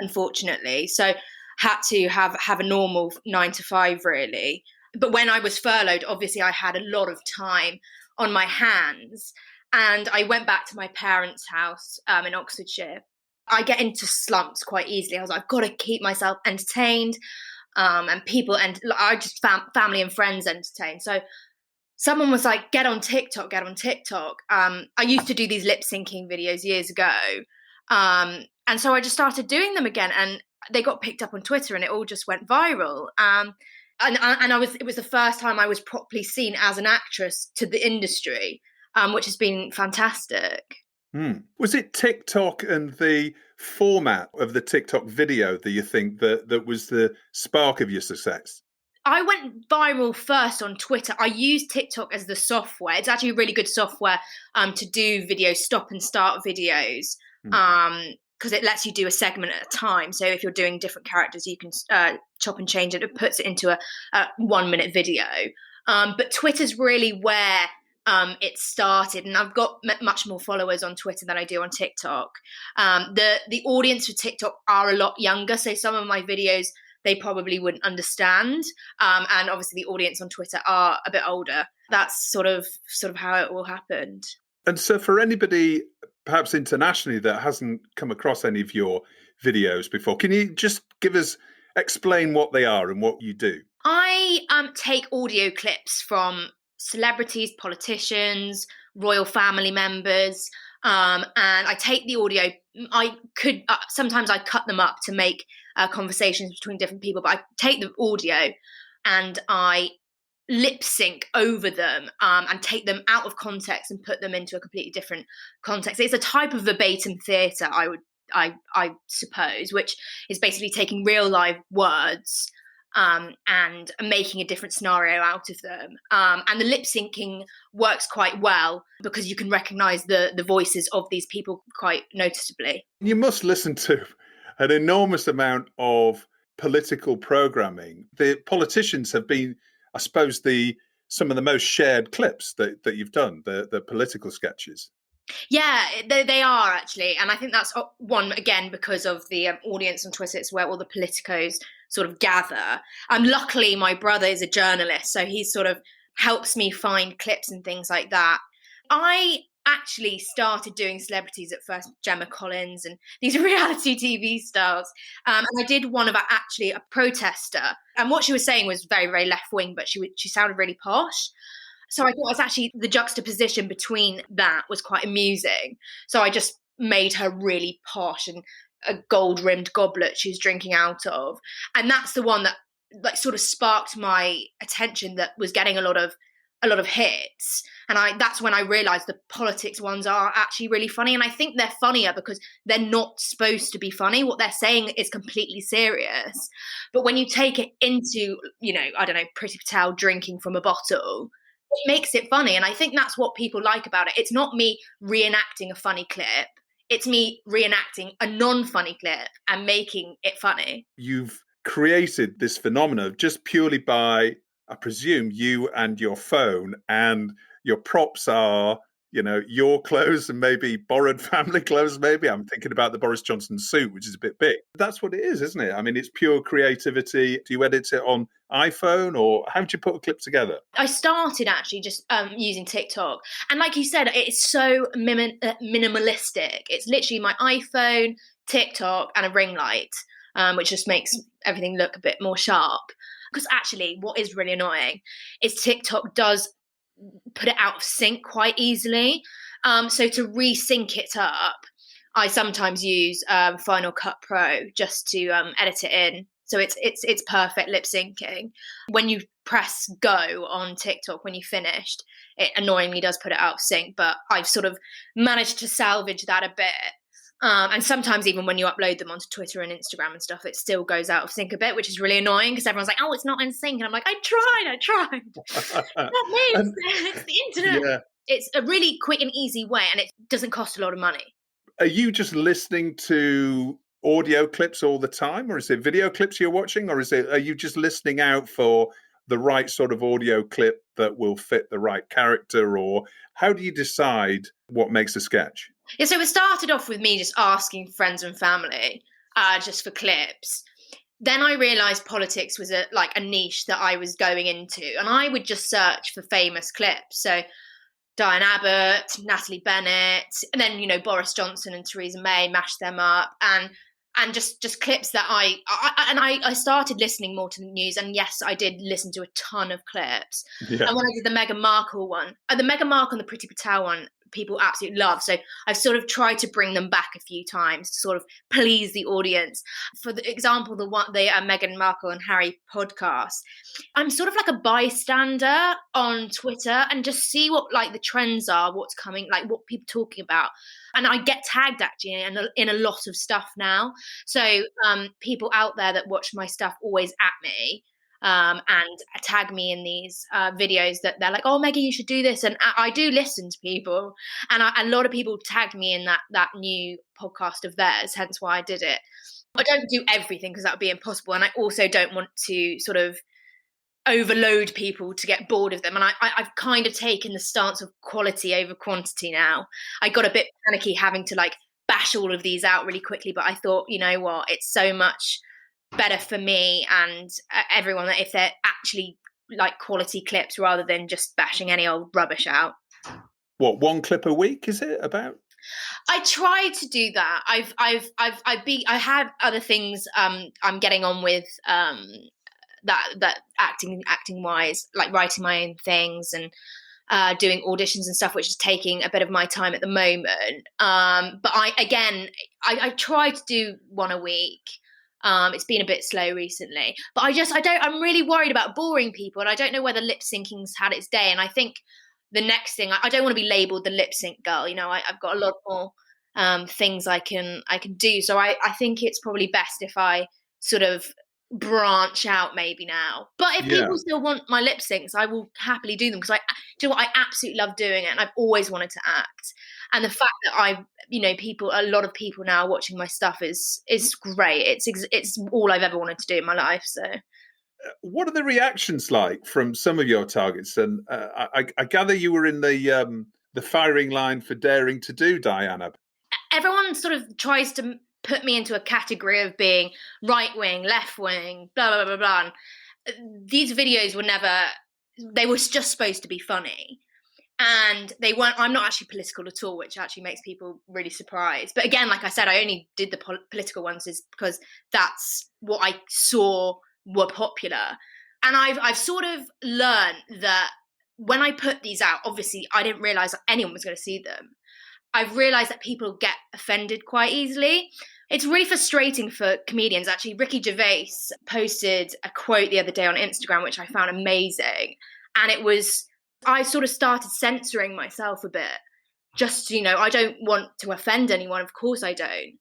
Speaker 5: unfortunately. So had to have a normal 9 to 5 really. But when I was furloughed, obviously I had a lot of time on my hands. And I went back to my parents' house in Oxfordshire. I get into slumps quite easily. I was like, I've got to keep myself entertained and people, and I just found family and friends entertained. So someone was like, get on TikTok. I used to do these lip syncing videos years ago. And so I just started doing them again, and they got picked up on Twitter and it all just went viral. And it was the first time I was properly seen as an actress to the industry. Which has been fantastic.
Speaker 2: Was it TikTok and the format of the TikTok video that you think that was the spark of your success?
Speaker 5: I went viral first on Twitter. I used TikTok as the software. It's actually a really good software to do videos, stop and start videos, because it lets you do a segment at a time. So if you're doing different characters, you can chop and change it. It puts it into a 1-minute video. But Twitter's really where it started, and I've got much more followers on Twitter than I do on TikTok. The audience for TikTok are a lot younger, so some of my videos they probably wouldn't understand, and obviously the audience on Twitter are a bit older. That's sort of how it all happened.
Speaker 2: And so for anybody perhaps internationally that hasn't come across any of your videos before, can you just explain what they are and what you do?
Speaker 5: I take audio clips from celebrities, politicians, royal family members, and I take the audio. I could sometimes I cut them up to make conversations between different people, but I take the audio and I lip sync over them and take them out of context and put them into a completely different context. It's a type of verbatim theatre, I suppose, which is basically taking real live words and making a different scenario out of them. And the lip syncing works quite well because you can recognise the voices of these people quite noticeably.
Speaker 2: You must listen to an enormous amount of political programming. The politicians have been, I suppose, some of the most shared clips that you've done, the political sketches.
Speaker 5: Yeah, they are actually. And I think that's one, again, because of the audience on Twitter. It's where all the politicos sort of gather. Luckily, my brother is a journalist, so he sort of helps me find clips and things like that. I actually started doing celebrities at first, Gemma Collins and these reality TV stars. And I did one of actually a protester. And what she was saying was very, very left wing, but she sounded really posh. So I thought it was actually the juxtaposition between that was quite amusing. So I just made her really posh and a gold-rimmed goblet she was drinking out of. And that's the one that like sort of sparked my attention, that was getting a lot of hits. And that's when I realised the politics ones are actually really funny. And I think they're funnier because they're not supposed to be funny. What they're saying is completely serious. But when you take it into, I don't know, Priti Patel drinking from a bottle, it makes it funny. And I think that's what people like about it. It's not me reenacting a funny clip. It's me reenacting a non-funny clip and making it funny.
Speaker 2: You've created this phenomenon just purely by, I presume, you and your phone, and your props are, your clothes and maybe borrowed family clothes, maybe. I'm thinking about the Boris Johnson suit, which is a bit big. That's what it is, isn't it? I mean, it's pure creativity. Do you edit it on iPhone, or how do you put a clip together?
Speaker 5: I started actually just using TikTok. And like you said, it's so minimalistic. It's literally my iPhone, TikTok, and a ring light, which just makes everything look a bit more sharp. Because actually, what is really annoying is TikTok does put it out of sync quite easily. So to resync it up, I sometimes use Final Cut Pro just to edit it in. So it's perfect lip syncing. When you press go on TikTok, when you finished, it annoyingly does put it out of sync, but I've sort of managed to salvage that a bit. And sometimes even when you upload them onto Twitter and Instagram and stuff, it still goes out of sync a bit, which is really annoying because everyone's like, oh, it's not in sync. And I'm like, I tried. Not me, it's the internet.
Speaker 2: Yeah.
Speaker 5: It's a really quick and easy way, and it doesn't cost a lot of money.
Speaker 2: Are you just listening to audio clips all the time, or is it video clips you're watching, or are you just listening out for the right sort of audio clip that will fit the right character, or how do you decide what makes a sketch?
Speaker 5: Yeah, so it started off with me just asking friends and family just for clips. Then I realised politics was a niche that I was going into, and I would just search for famous clips. So Diane Abbott, Natalie Bennett, and then, Boris Johnson and Theresa May, mashed them up, and just clips that I started listening more to the news. And yes, I did listen to a ton of clips. Yeah. And when I did the Meghan Markle one, the Meghan Markle and the Priti Patel one, people absolutely love. So I've sort of tried to bring them back a few times to sort of please the audience. For the example, the Meghan Markle and Harry podcast, I'm sort of like a bystander on Twitter and just see what the trends are, what's coming, what people are talking about. And I get tagged actually in a lot of stuff now. So people out there that watch my stuff always at me. And tag me in these videos that they're like, oh, Meggie, you should do this. And I do listen to people. And a lot of people tagged me in that new podcast of theirs, hence why I did it. I don't do everything because that would be impossible. And I also don't want to sort of overload people to get bored of them. And I've kind of taken the stance of quality over quantity now. I got a bit panicky having to bash all of these out really quickly. But I thought, you know what, it's so much better for me and everyone that if they're actually quality clips rather than just bashing any old rubbish out.
Speaker 2: What, one clip a week is it about?
Speaker 5: I try to do that. I had other things I'm getting on with that acting wise, like writing my own things and doing auditions and stuff, which is taking a bit of my time at the moment. But I try to do one a week. It's been a bit slow recently, but I'm really worried about boring people, and I don't know whether lip syncing's had its day. And I think the next thing, I don't want to be labelled the lip sync girl. I've got a lot more things I can do. So I think it's probably best if I sort of branch out maybe now. But if people still want my lip syncs, I will happily do them because I absolutely love doing it, and I've always wanted to act. And the fact that a lot of people now watching my stuff is great. It's all I've ever wanted to do in my life. So,
Speaker 2: what are the reactions like from some of your targets? And I gather you were in the firing line for daring to do Diana.
Speaker 5: Everyone sort of tries to put me into a category of being right wing, left wing, blah blah blah blah. And these videos were never. They were just supposed to be funny. And they weren't. I'm not actually political at all, which actually makes people really surprised. But again, like I said, I only did the political ones is because that's what I saw were popular. And I've sort of learned that when I put these out, obviously I didn't realise that anyone was going to see them. I've realised that people get offended quite easily. It's really frustrating for comedians. Actually, Ricky Gervais posted a quote the other day on Instagram, which I found amazing, and it was. I sort of started censoring myself a bit. Just, I don't want to offend anyone. Of course I don't.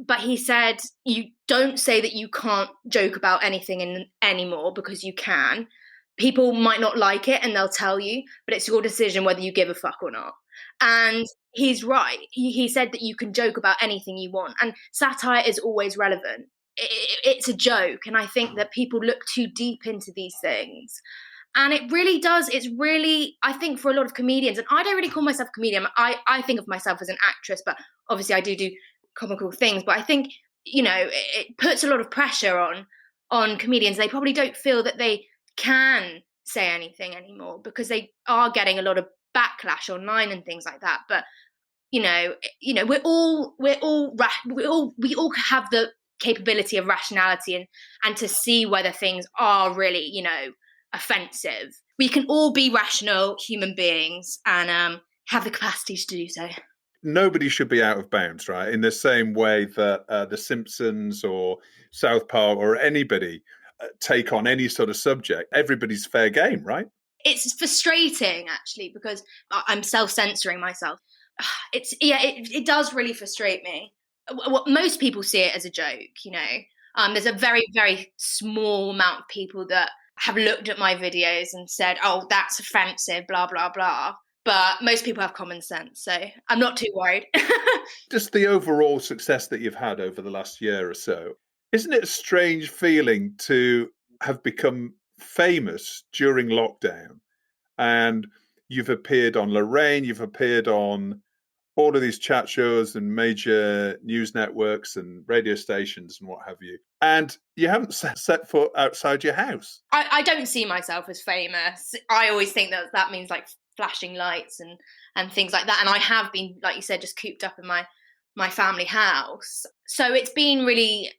Speaker 5: But he said, you don't say that you can't joke about anything anymore because you can. People might not like it and they'll tell you, but it's your decision whether you give a fuck or not. And he's right. He said that you can joke about anything you want. And satire is always relevant. It's a joke. And I think that people look too deep into these things. And it really does. It's really, I think for a lot of comedians, and I don't really call myself a comedian. I think of myself as an actress, but obviously I do comical things. But I think, it puts a lot of pressure on comedians. They probably don't feel that they can say anything anymore because they are getting a lot of backlash online and things like that. But, we all have the capability of rationality and to see whether things are really, offensive. We can all be rational human beings and have the capacity to do so.
Speaker 2: Nobody should be out of bounds, right? In the same way that The Simpsons or South Park or anybody take on any sort of subject, everybody's fair game, right?
Speaker 5: It's frustrating, actually, because I'm self-censoring myself. It does really frustrate me. Most people see it as a joke, you know. There's a very, very small amount of people that have looked at my videos and said, oh, that's offensive, blah, blah, blah. But most people have common sense, so I'm not too worried.
Speaker 2: Just the overall success that you've had over the last year or so, isn't it a strange feeling to have become famous during lockdown? And you've appeared on Lorraine, you've appeared on all of these chat shows and major news networks and radio stations and what have you. And you haven't set foot outside your house.
Speaker 5: I don't see myself as famous. I always think that means like flashing lights and things like that. And I have been, like you said, just cooped up in my family house. So it's been really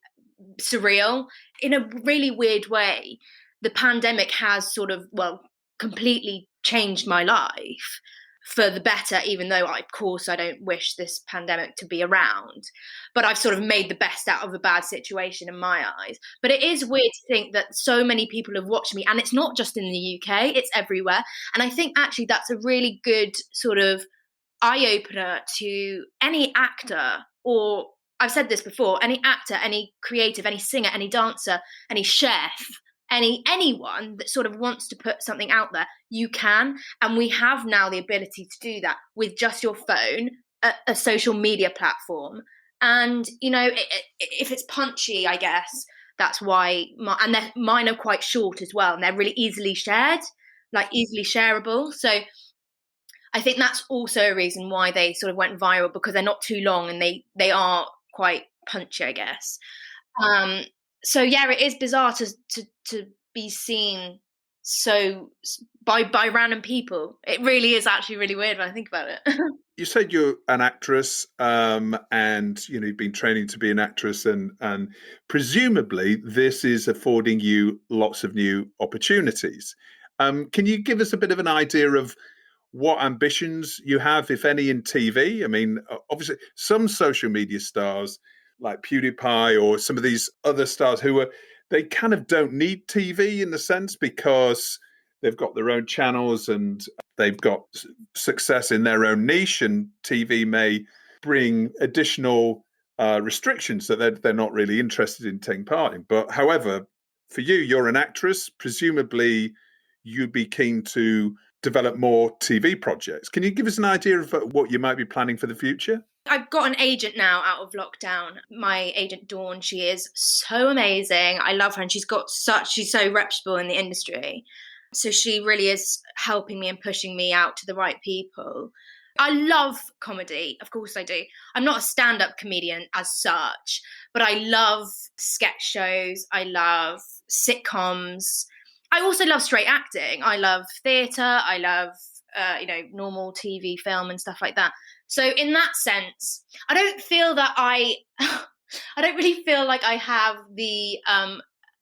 Speaker 5: surreal. In a really weird way, the pandemic has sort of, completely changed my life for the better, even though, of course, I don't wish this pandemic to be around. But I've sort of made the best out of a bad situation in my eyes. But it is weird to think that so many people have watched me, and it's not just in the UK, it's everywhere. And I think actually that's a really good sort of eye-opener to any actor, or I've said this before, any actor, any creative, any singer, any dancer, any chef, anyone that sort of wants to put something out there, you can. And we have now the ability to do that with just your phone, a social media platform. And, you know, if it's punchy, I guess that's why, mine are quite short as well. And they're really easily shared, like easily shareable. So I think that's also a reason why they sort of went viral, because they're not too long and they are quite punchy, I guess. So yeah, it is bizarre to be seen so by random people. It really is actually really weird when I think about it.
Speaker 2: You said you're an actress, and you've been training to be an actress, and presumably this is affording you lots of new opportunities. Can you give us a bit of an idea of what ambitions you have, if any, in TV? I mean, obviously, some social media stars like PewDiePie or some of these other stars they kind of don't need TV in the sense, because they've got their own channels and they've got success in their own niche, and TV may bring additional restrictions that they're not really interested in taking part in. But however, for you, you're an actress. Presumably, you'd be keen to develop more TV projects. Can you give us an idea of what you might be planning for the future?
Speaker 5: I've got an agent now out of lockdown. My agent Dawn, she is so amazing. I love her, and she's so reputable in the industry. So she really is helping me and pushing me out to the right people. I love comedy, of course I do. I'm not a stand-up comedian as such, but I love sketch shows. I love sitcoms. I also love straight acting. I love theatre. I love, normal TV, film and stuff like that. So in that sense, I don't feel that I don't really feel like I have the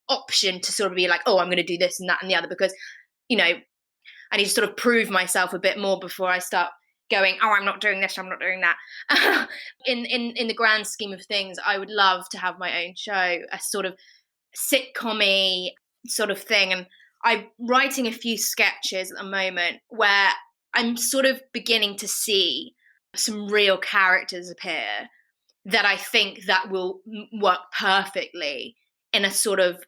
Speaker 5: option to sort of be like, oh, I'm going to do this and that and the other, because, I need to sort of prove myself a bit more before I start going, oh, I'm not doing this, I'm not doing that. In the grand scheme of things, I would love to have my own show, a sort of sitcom-y sort of thing. And I'm writing a few sketches at the moment where I'm sort of beginning to see some real characters appear that I think that will work perfectly in a sort of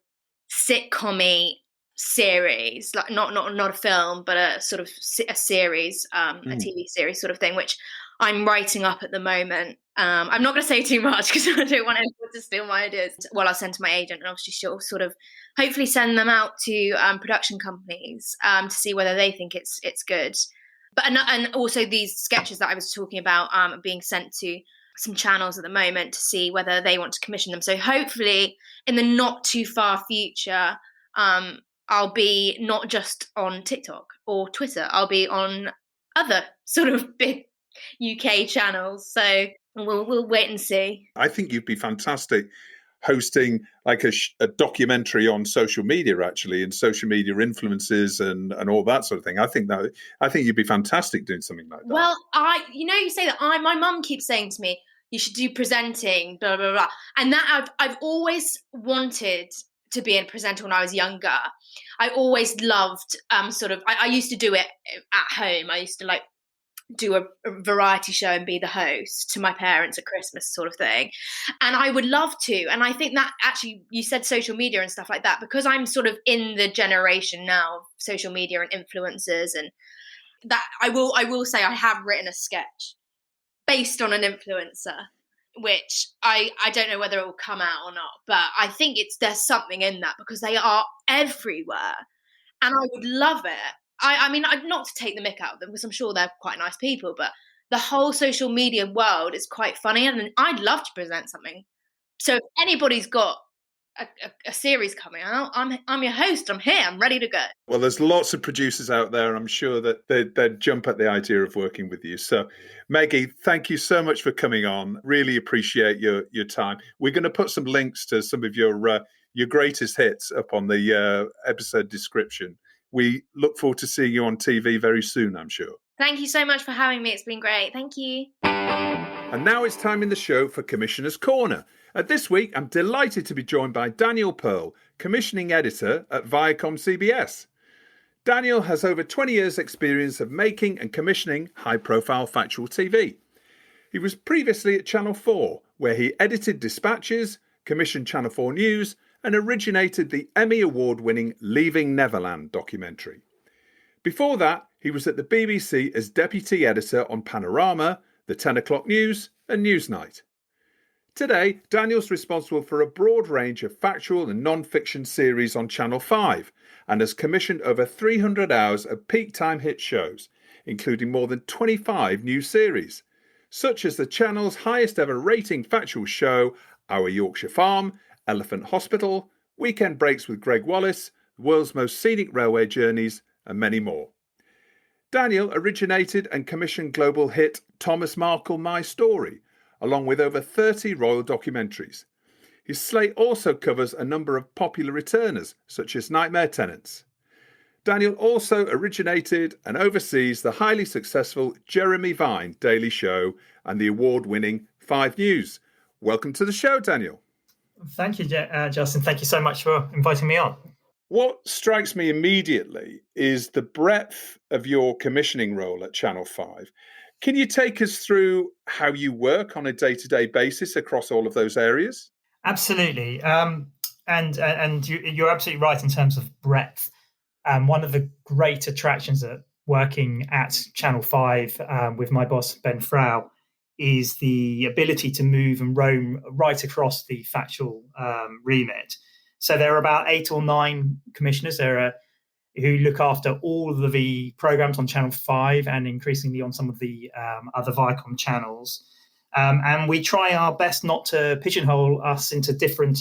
Speaker 5: sitcom-y series, like not a film, but a sort of a series, a TV series sort of thing, which I'm writing up at the moment. I'm not going to say too much because I don't want anyone to steal my ideas. Well, I'll send to my agent, and obviously she'll sort of hopefully send them out to production companies to see whether they think it's good. But and also these sketches that I was talking about are being sent to some channels at the moment to see whether they want to commission them. So hopefully in the not too far future, I'll be not just on TikTok or Twitter. I'll be on other sort of big UK channels. So we'll wait and see.
Speaker 2: I think you'd be fantastic hosting like a documentary on social media, actually, and social media influences and all that sort of thing. I think you'd be fantastic doing something like that.
Speaker 5: Well, you say that my mum keeps saying to me, you should do presenting, blah, blah, blah. And that I've always wanted to be a presenter when I was younger. I always loved I used to do it at home. I used to do a variety show and be the host to my parents at Christmas sort of thing. And I would love to. And I think that actually, you said social media and stuff like that, because I'm sort of in the generation now of social media and influencers, and that I will say I have written a sketch based on an influencer, which I don't know whether it will come out or not, but I think there's something in that because they are everywhere and I would love it. I mean, not to take the mick out of them because I'm sure they're quite nice people, but the whole social media world is quite funny and I'd love to present something. So if anybody's got a series coming out, I'm your host. I'm here. I'm ready to go.
Speaker 2: Well, there's lots of producers out there. I'm sure that they'd jump at the idea of working with you. So, Meggie, thank you so much for coming on. Really appreciate your time. We're going to put some links to some of your greatest hits up on the episode description. We look forward to seeing you on TV very soon, I'm sure.
Speaker 5: Thank you so much for having me. It's been great. Thank you.
Speaker 2: And now it's time in the show for Commissioner's Corner. This week, I'm delighted to be joined by Daniel Pearl, commissioning editor at Viacom CBS. Daniel has over 20 years' experience of making and commissioning high-profile factual TV. He was previously at Channel 4, where he edited Dispatches, commissioned Channel 4 News, and originated the Emmy Award-winning Leaving Neverland documentary. Before that, he was at the BBC as deputy editor on Panorama, the 10 o'clock news, and Newsnight. Today, Daniel's responsible for a broad range of factual and non-fiction series on Channel 5 and has commissioned over 300 hours of peak time hit shows, including more than 25 new series, such as the channel's highest ever rating factual show, Our Yorkshire Farm, Elephant Hospital, Weekend Breaks with Greg Wallace, the world's most scenic railway journeys, and many more. Daniel originated and commissioned global hit Thomas Markle My Story, along with over 30 royal documentaries. His slate also covers a number of popular returners, such as Nightmare Tenants. Daniel also originated and oversees the highly successful Jeremy Vine Daily Show and the award-winning 5 News. Welcome to the show, Daniel.
Speaker 6: Thank you, Justin. Thank you so much for inviting me on.
Speaker 2: What strikes me immediately is the breadth of your commissioning role at Channel 5. Can you take us through how you work on a day-to-day basis across all of those areas?
Speaker 6: Absolutely. And you're absolutely right in terms of breadth. One of the great attractions at working at Channel 5 with my boss, Ben Frau, is the ability to move and roam right across the factual remit. So there are about 8 or 9 commissioners who look after all of the programs on Channel 5 and increasingly on some of the other Viacom channels. And we try our best not to pigeonhole us into different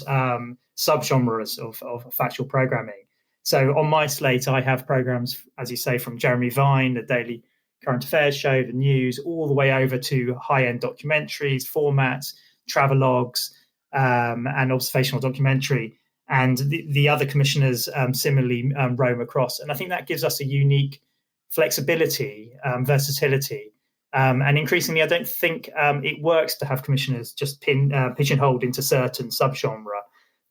Speaker 6: subgenres of factual programming. So on my slate, I have programs, as you say, from Jeremy Vine, the daily current affairs show, the news, all the way over to high-end documentaries, formats, travelogues, and observational documentary. And the other commissioners similarly roam across. And I think that gives us a unique flexibility, versatility. And increasingly, I don't think it works to have commissioners just pigeonholed into certain subgenre,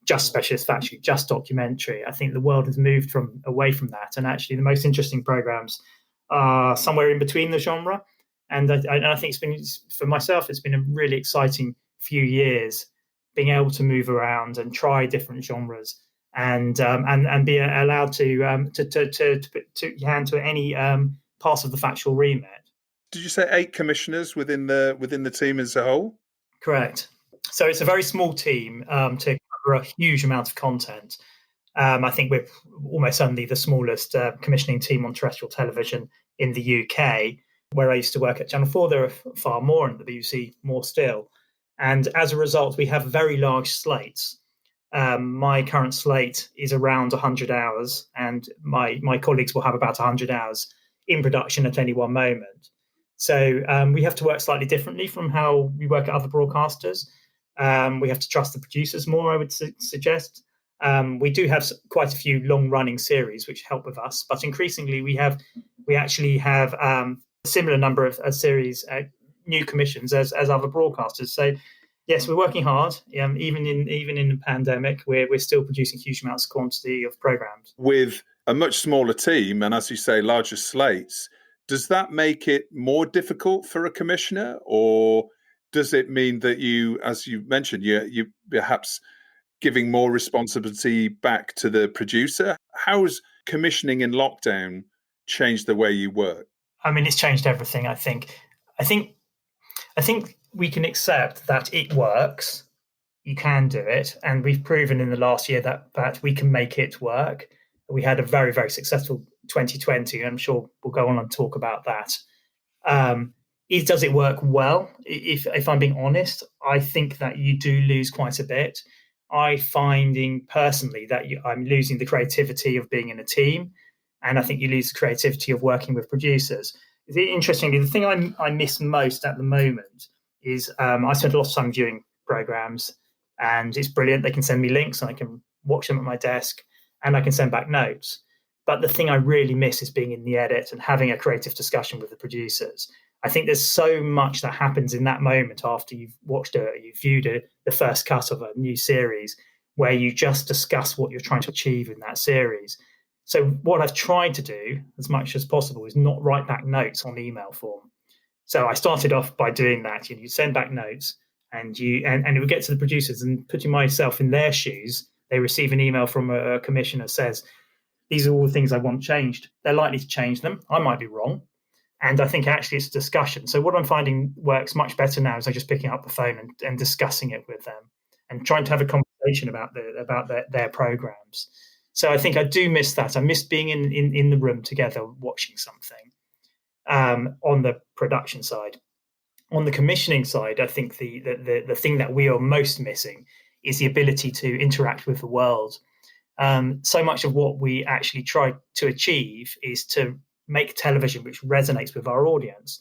Speaker 6: just specialist factual, just documentary. I think the world has moved away from that. And actually, the most interesting programs are somewhere in between the genre. And I think for myself, it's been a really exciting few years being able to move around and try different genres and be allowed to put your hand to any part of the factual remit.
Speaker 2: Did you say 8 commissioners within the team as a whole?
Speaker 6: Correct. So it's a very small team to cover a huge amount of content. I think we're almost certainly the smallest commissioning team on terrestrial television in the UK. Where I used to work at Channel 4, there are far more, and the BBC more still. And as a result, we have very large slates. My current slate is around 100 hours, and my colleagues will have about 100 hours in production at any one moment. So we have to work slightly differently from how we work at other broadcasters. We have to trust the producers more, I would suggest. We do have quite a few long-running series which help with us, but increasingly we actually have a similar number of series, new commissions as other broadcasters. So yes, we're working hard. Even in the pandemic, we're still producing huge amounts of quantity of programs.
Speaker 2: With a much smaller team and, as you say, larger slates, does that make it more difficult for a commissioner, or does it mean that you, as you mentioned, you perhaps giving more responsibility back to the producer? How's commissioning in lockdown changed the way you work?
Speaker 6: I mean, it's changed everything. I think we can accept that it works. You can do it, and we've proven in the last year that we can make it work. We had a very, very successful 2020. I'm sure we'll go on and talk about that. Does it work well? If I'm being honest, I think that you do lose quite a bit. I finding personally that I'm losing the creativity of being in a team, and I think you lose the creativity of working with producers. Interestingly, the thing I miss most at the moment is I spend a lot of time viewing programs, and it's brilliant. They can send me links, and I can watch them at my desk, and I can send back notes. But the thing I really miss is being in the edit and having a creative discussion with the producers. I think there's so much that happens in that moment after you've viewed the first cut of a new series, where you just discuss what you're trying to achieve in that series. So what I've tried to do as much as possible is not write back notes on email form. So I started off by doing that. You send back notes, and it would get to the producers, and putting myself in their shoes, they receive an email from a commissioner says, these are all the things I want changed. They're likely to change them. I might be wrong. And I think actually it's a discussion. So what I'm finding works much better now is I'm just picking up the phone and discussing it with them and trying to have a conversation about their programs. So I think I do miss that. I miss being in the room together watching something on the production side. On the commissioning side, I think the thing that we are most missing is the ability to interact with the world. So much of what we actually try to achieve is to make television which resonates with our audience.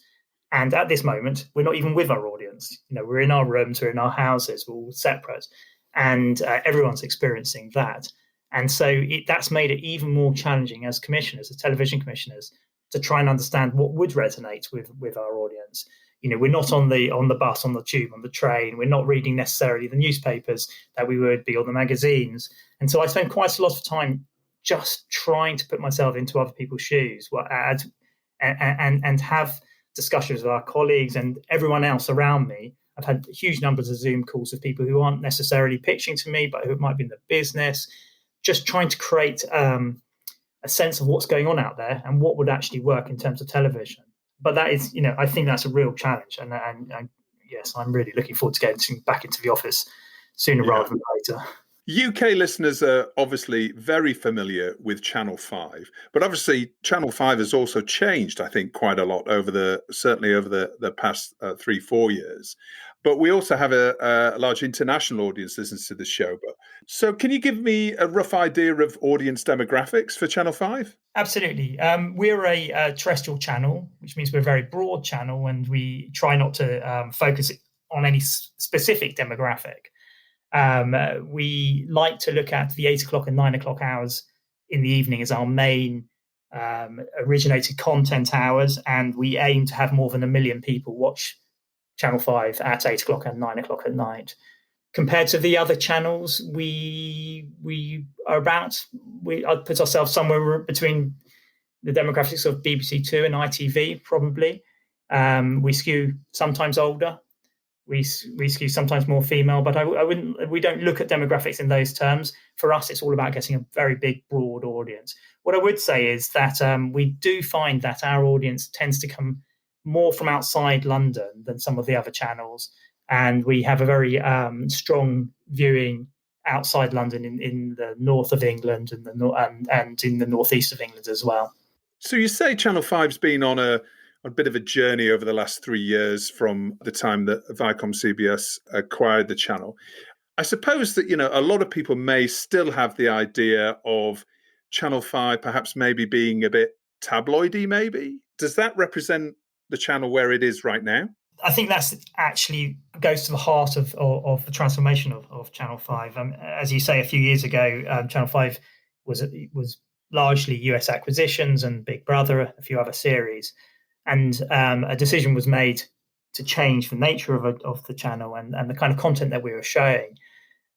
Speaker 6: And at this moment, we're not even with our audience. We're in our rooms, we're in our houses, we're all separate, and everyone's experiencing that. And so that's made it even more challenging as commissioners, as television commissioners, to try and understand what would resonate with our audience. We're not on the bus, on the tube, on the train. We're not reading necessarily the newspapers that we would be, or the magazines. And so I spend quite a lot of time just trying to put myself into other people's shoes, and have discussions with our colleagues and everyone else around me. I've had huge numbers of Zoom calls with people who aren't necessarily pitching to me, but who might be in the business, just trying to create a sense of what's going on out there and what would actually work in terms of television. But that is, I think that's a real challenge. And yes, I'm really looking forward to getting back into the office sooner rather than later.
Speaker 2: UK listeners are obviously very familiar with Channel 5, but obviously Channel 5 has also changed, I think, quite a lot certainly over the past 3-4 years. But we also have a large international audience listens to this show. So can you give me a rough idea of audience demographics for Channel 5?
Speaker 6: Absolutely. We're a terrestrial channel, which means we're a very broad channel, and we try not to focus on any specific demographic. We like to look at the 8 o'clock and 9 o'clock hours in the evening as our main originated content hours, and we aim to have more than 1 million people watch Channel 5 at 8 o'clock and 9 o'clock at night. Compared to the other channels, I'd put ourselves somewhere between the demographics of BBC Two and ITV, probably. We skew sometimes older. We skew sometimes more female, but we don't look at demographics in those terms. For us, it's all about getting a very big, broad audience. What I would say is that we do find that our audience tends to come more from outside London than some of the other channels. And we have a very strong viewing outside London in the north of England and in the northeast of England as well.
Speaker 2: So you say Channel 5's been on a bit of a journey over the last 3 years from the time that Viacom CBS acquired the channel. I suppose that, a lot of people may still have the idea of Channel 5 perhaps maybe being a bit tabloidy, maybe. Does that represent the channel where it is right now?
Speaker 6: I think that's actually goes to the heart of the transformation of Channel 5. As you say, a few years ago, Channel 5 was largely US acquisitions and Big Brother, a few other series. And a decision was made to change the nature of the channel and the kind of content that we were showing.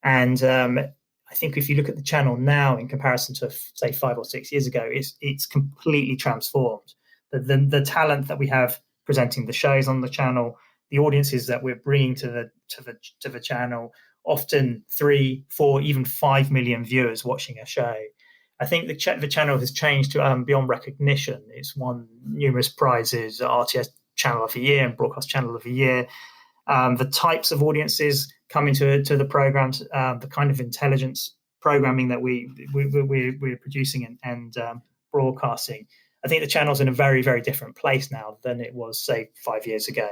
Speaker 6: And I think if you look at the channel now in comparison to, say, 5 or 6 years ago, it's completely transformed. The talent that we have presenting the shows on the channel, the audiences that we're bringing to the channel, often 3, 4, even 5 million viewers watching a show. I think the channel has changed to beyond recognition. It's won numerous prizes, RTS Channel of the Year and Broadcast Channel of the Year. The types of audiences coming to the programs, the kind of intelligence programming that we're producing and broadcasting. I think the channel's in a very, very different place now than it was, say, 5 years ago.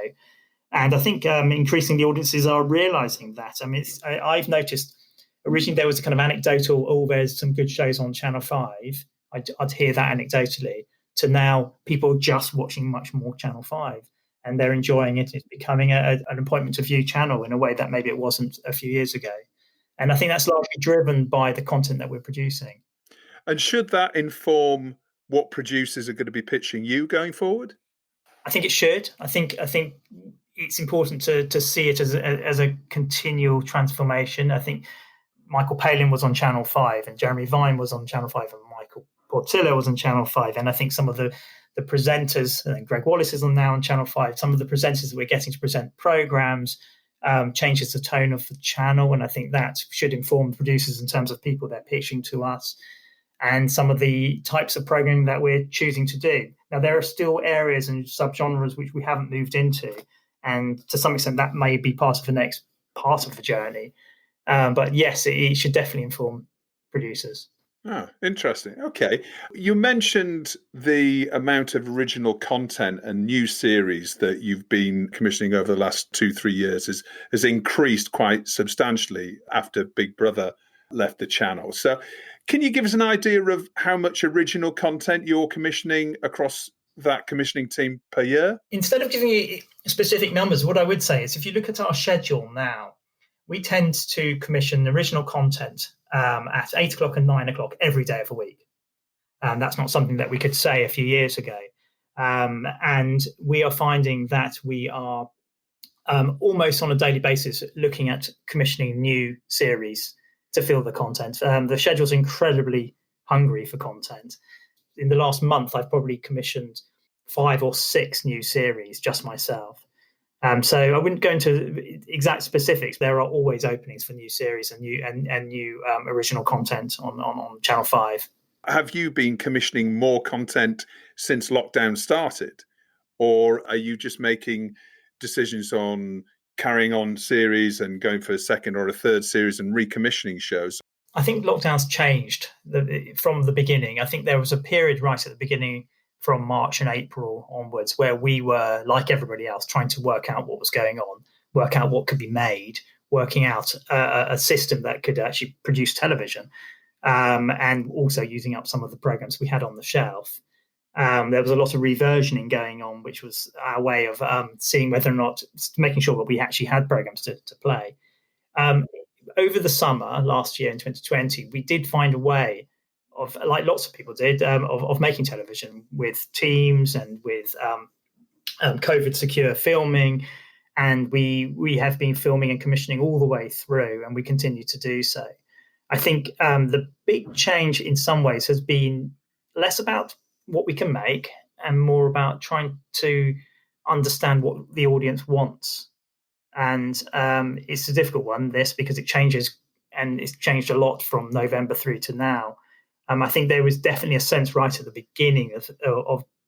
Speaker 6: And I think increasingly audiences are realizing that. I mean, I've noticed originally there was a kind of anecdotal, oh, there's some good shows on Channel 5. I'd hear that anecdotally, to now people just watching much more Channel 5 and they're enjoying it. It's becoming an appointment to view channel in a way that maybe it wasn't a few years ago. And I think that's largely driven by the content that we're producing.
Speaker 2: And should that inform what producers are going to be pitching you going forward?
Speaker 6: I think it should. I think it's important to see it as a continual transformation. I think Michael Palin was on Channel 5 and Jeremy Vine was on Channel 5 and Michael Portillo was on Channel 5. And I think some of the presenters, and Greg Wallace is now on Channel 5, some of the presenters that we're getting to present programs changes the tone of the channel. And I think that should inform producers in terms of people they're pitching to us and some of the types of programming that we're choosing to do. Now, there are still areas and subgenres which we haven't moved into. And to some extent, that may be part of the next part of the journey. But yes, it should definitely inform producers.
Speaker 2: Oh, interesting. Okay. You mentioned the amount of original content and new series that you've been commissioning over the last 2-3 years has increased quite substantially after Big Brother left the channel. So can you give us an idea of how much original content you're commissioning across that commissioning team per year? Instead
Speaker 6: of giving you specific numbers, what I would say is if you look at our schedule now, we tend to commission original content at 8 o'clock and 9 o'clock every day of the week. That's not something that we could say a few years ago. And we are finding that we are almost on a daily basis looking at commissioning new series to fill the content. The schedule's incredibly hungry for content. In the last month, I've probably commissioned 5 or 6 new series, just myself. So I wouldn't go into exact specifics. There are always openings for new series and new original content on Channel 5. Have you been commissioning more content since lockdown started? Or are you just making decisions on carrying on series and going for a second or a third series and recommissioning shows? I think lockdown's changed from the beginning. I think there was a period right at the beginning from March and April onwards, where we were, like everybody else, trying to work out what was going on, work out what could be made, working out a system that could actually produce television, and also using up some of the programs we had on the shelf. There was a lot of reversioning going on, which was our way of seeing whether or not, making sure that we actually had programs to play. Over the summer last year in 2020, we did find a way of, like lots of people did, of making television with teams and with COVID secure filming. And we have been filming and commissioning all the way through, and we continue to do so. I think the big change in some ways has been less about what we can make and more about trying to understand what the audience wants. And it's a difficult one, this, because it changes, and it's changed a lot from November through to now. I think there was definitely a sense right at the beginning of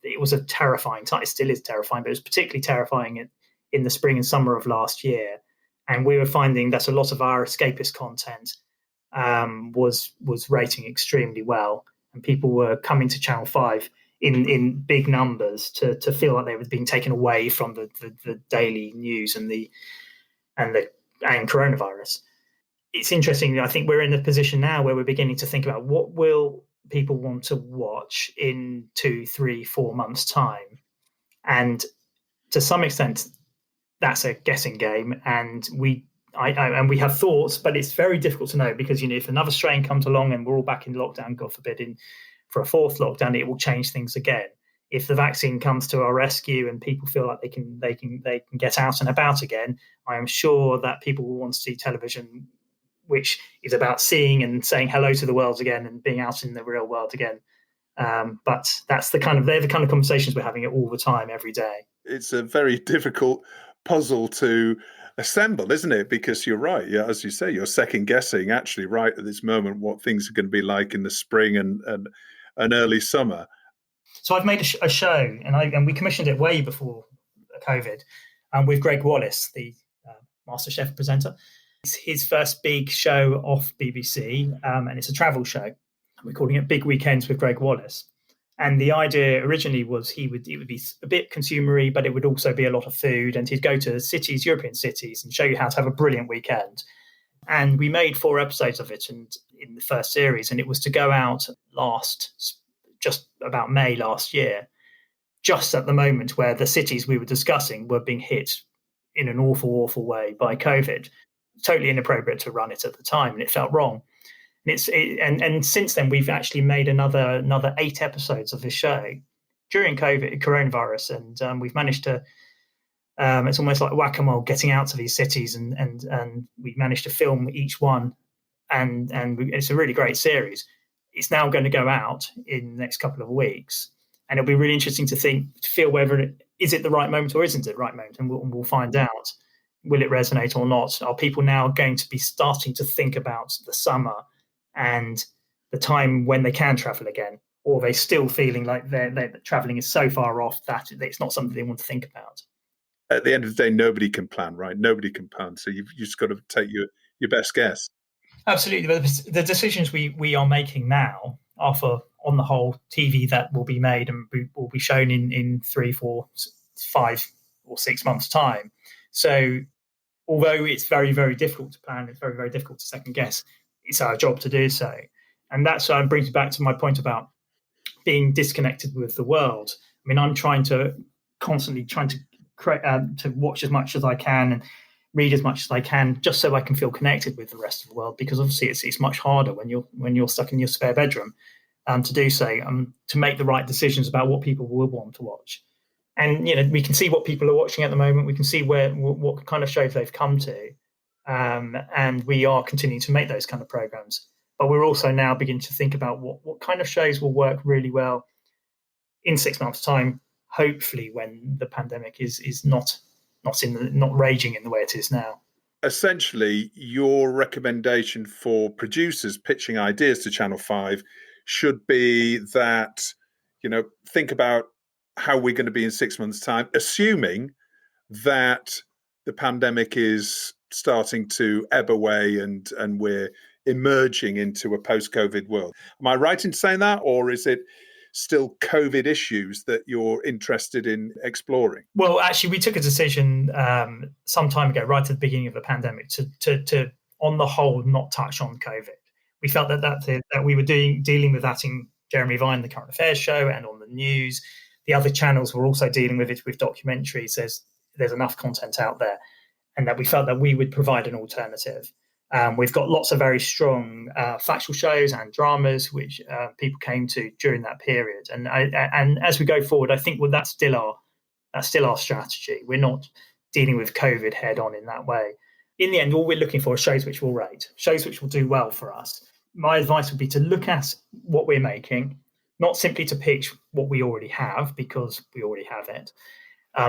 Speaker 6: it was a terrifying time. It still is terrifying, but it was particularly terrifying in the spring and summer of last year. And we were finding that a lot of our escapist content was rating extremely well, and people were coming to Channel 5 in big numbers to feel like they were being taken away from the daily news and coronavirus. It's interesting. I think we're in a position now where we're beginning to think about what will people want to watch in 2, 3, 4 months' time. And to some extent, that's a guessing game, and we have thoughts, but it's very difficult to know because if another strain comes along and we're all back in lockdown, God forbid, for a fourth lockdown, it will change things again. If the vaccine comes to our rescue and people feel like they can get out and about again, I am sure that people will want to see television, which is about seeing and saying hello to the world again and being out in the real world again. But they're the kind of conversations we're having all the time, every day.
Speaker 2: It's a very difficult puzzle to assemble, isn't it? Because you're right. Yeah, as you say, you're second guessing actually right at this moment what things are going to be like in the spring and early summer.
Speaker 6: So I've made a show, and we commissioned it way before COVID, with Greg Wallace, the MasterChef presenter. It's his first big show off BBC, and it's a travel show. We're calling it Big Weekends with Greg Wallace. And the idea originally was it would be a bit consumery, but it would also be a lot of food. And he'd go to cities, European cities, and show you how to have a brilliant weekend. And we made 4 episodes of it in the first series, and it was to go out just about May last year, just at the moment where the cities we were discussing were being hit in an awful, awful way by COVID. Totally inappropriate to run it at the time, and it felt wrong. And since then, we've actually made another 8 episodes of this show during coronavirus, and we've managed to. It's almost like whack-a-mole, getting out to these cities, and we managed to film each one, and it's a really great series. It's now going to go out in the next couple of weeks, and it'll be really interesting to feel whether is it the right moment or isn't it the right moment, and we'll find out. Will it resonate or not? Are people now going to be starting to think about the summer and the time when they can travel again, or are they still feeling like they're traveling is so far off that it's not something they want to think about?
Speaker 2: At the end of the day, nobody can plan, right? Nobody can plan. So you've just got to take your best guess.
Speaker 6: Absolutely. But the decisions we are making now are for, on the whole, TV that will be made and will be shown in 3, 4, 5 or 6 months' time. So although it's very, very difficult to plan, it's very, very difficult to second guess, it's our job to do so. And that's brings me back to my point about being disconnected with the world. I mean, I'm constantly trying to create, to watch as much as I can and read as much as I can, just so I can feel connected with the rest of the world. Because obviously, it's much harder when you're stuck in your spare bedroom to do so, to make the right decisions about what people will want to watch. And we can see what people are watching at the moment. We can see what kind of shows they've come to, and we are continuing to make those kind of programs. But we're also now beginning to think about what kind of shows will work really well in 6 months' time. Hopefully, when the pandemic is not raging in the way it is now.
Speaker 2: Essentially, your recommendation for producers pitching ideas to Channel 5 should be that think about how we're going to be in 6 months' time, assuming that the pandemic is starting to ebb away and we're emerging into a post-COVID world. Am I right in saying that, or is it still COVID issues that you're interested in exploring?
Speaker 6: Well, actually, we took a decision some time ago, right at the beginning of the pandemic, to on the whole, not touch on COVID. We felt that we were dealing with that in Jeremy Vine, the Current Affairs show, and on the news. The other channels were also dealing with it with documentaries. There's enough content out there, and that we felt that we would provide an alternative. We've got lots of very strong factual shows and dramas which people came to during that period. And as we go forward, I think that's still our strategy. We're not dealing with COVID head on in that way. In the end, all we're looking for are shows which will rate, shows which will do well for us. My advice would be to look at what we're making, not simply to pitch what we already have, because we already have it,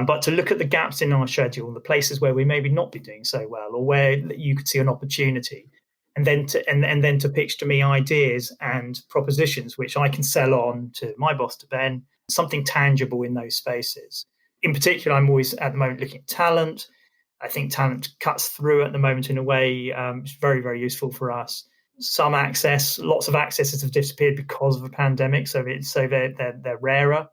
Speaker 6: but to look at the gaps in our schedule, the places where we maybe not be doing so well, or where you could see an opportunity, and then to pitch to me ideas and propositions which I can sell on to my boss, to Ben, something tangible in those spaces. In particular, I'm always at the moment looking at talent. I think talent cuts through at the moment in a way it's very, very useful for us. Some access, lots of accesses have disappeared because of the pandemic, so they're rarer.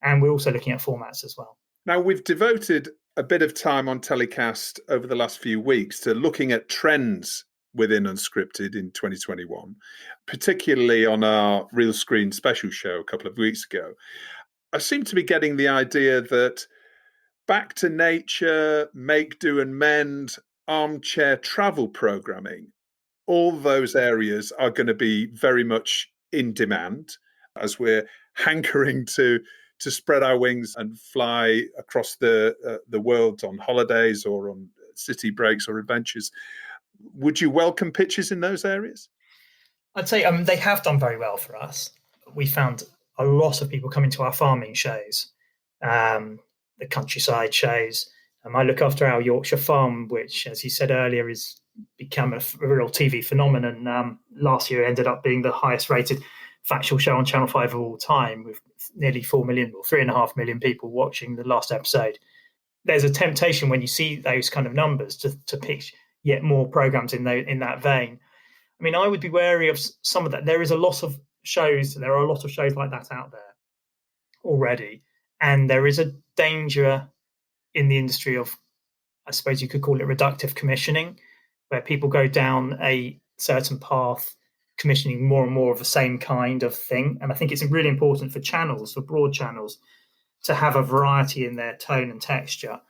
Speaker 6: And we're also looking at formats as well.
Speaker 2: Now, we've devoted a bit of time on TellyCast over the last few weeks to looking at trends within Unscripted in 2021, particularly on our Real Screen special show a couple of weeks ago. I seem to be getting the idea that Back to Nature, Make, Do and Mend, armchair travel programming, all those areas are going to be very much in demand as we're hankering to spread our wings and fly across the world on holidays or on city breaks or adventures. Would you welcome pitches in those areas?
Speaker 6: I'd say they have done very well for us. We found a lot of people coming to our farming shows, the countryside shows. I look after our Yorkshire farm, which, as you said earlier, is become a real TV phenomenon. Last year ended up being the highest rated factual show on Channel 5 of all time, with nearly 4 million or 3.5 million people watching the last episode. There's a temptation when you see those kind of numbers to pitch yet more programs in that vein. I mean, I would be wary of some of that. There are a lot of shows like that out there already. And there is a danger in the industry of, I suppose you could call it reductive commissioning, where people go down a certain path, commissioning more and more of the same kind of thing. And I think it's really important for channels, for broad channels, to have a variety in their tone and texture.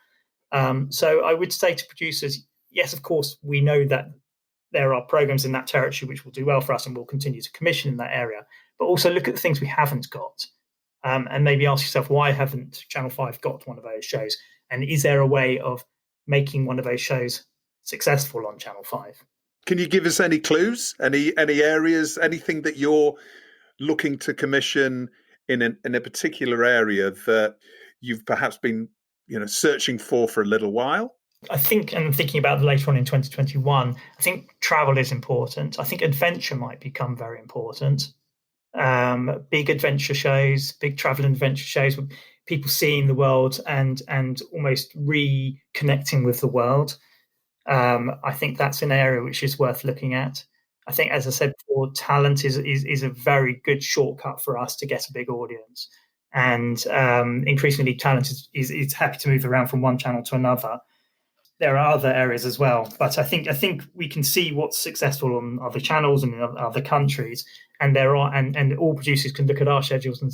Speaker 6: So I would say to producers, yes, of course, we know that there are programs in that territory which will do well for us and we'll continue to commission in that area. But also look at the things we haven't got, and maybe ask yourself, why haven't Channel 5 got one of those shows? And is there a way of making one of those shows successful on Channel 5?
Speaker 2: Can you give us any clues, any areas, anything that you're looking to commission in a particular area that you've perhaps been searching for a little while?
Speaker 6: I think, and thinking about later on in 2021, I think travel is important. I think adventure might become very important. Big adventure shows, big travel and adventure shows, with people seeing the world and almost reconnecting with the world. I think that's an area which is worth looking at. I think, as I said before, talent is a very good shortcut for us to get a big audience. And increasingly, talent is happy to move around from one channel to another. There are other areas as well, but I think we can see what's successful on other channels and in other countries, and all producers can look at our schedules and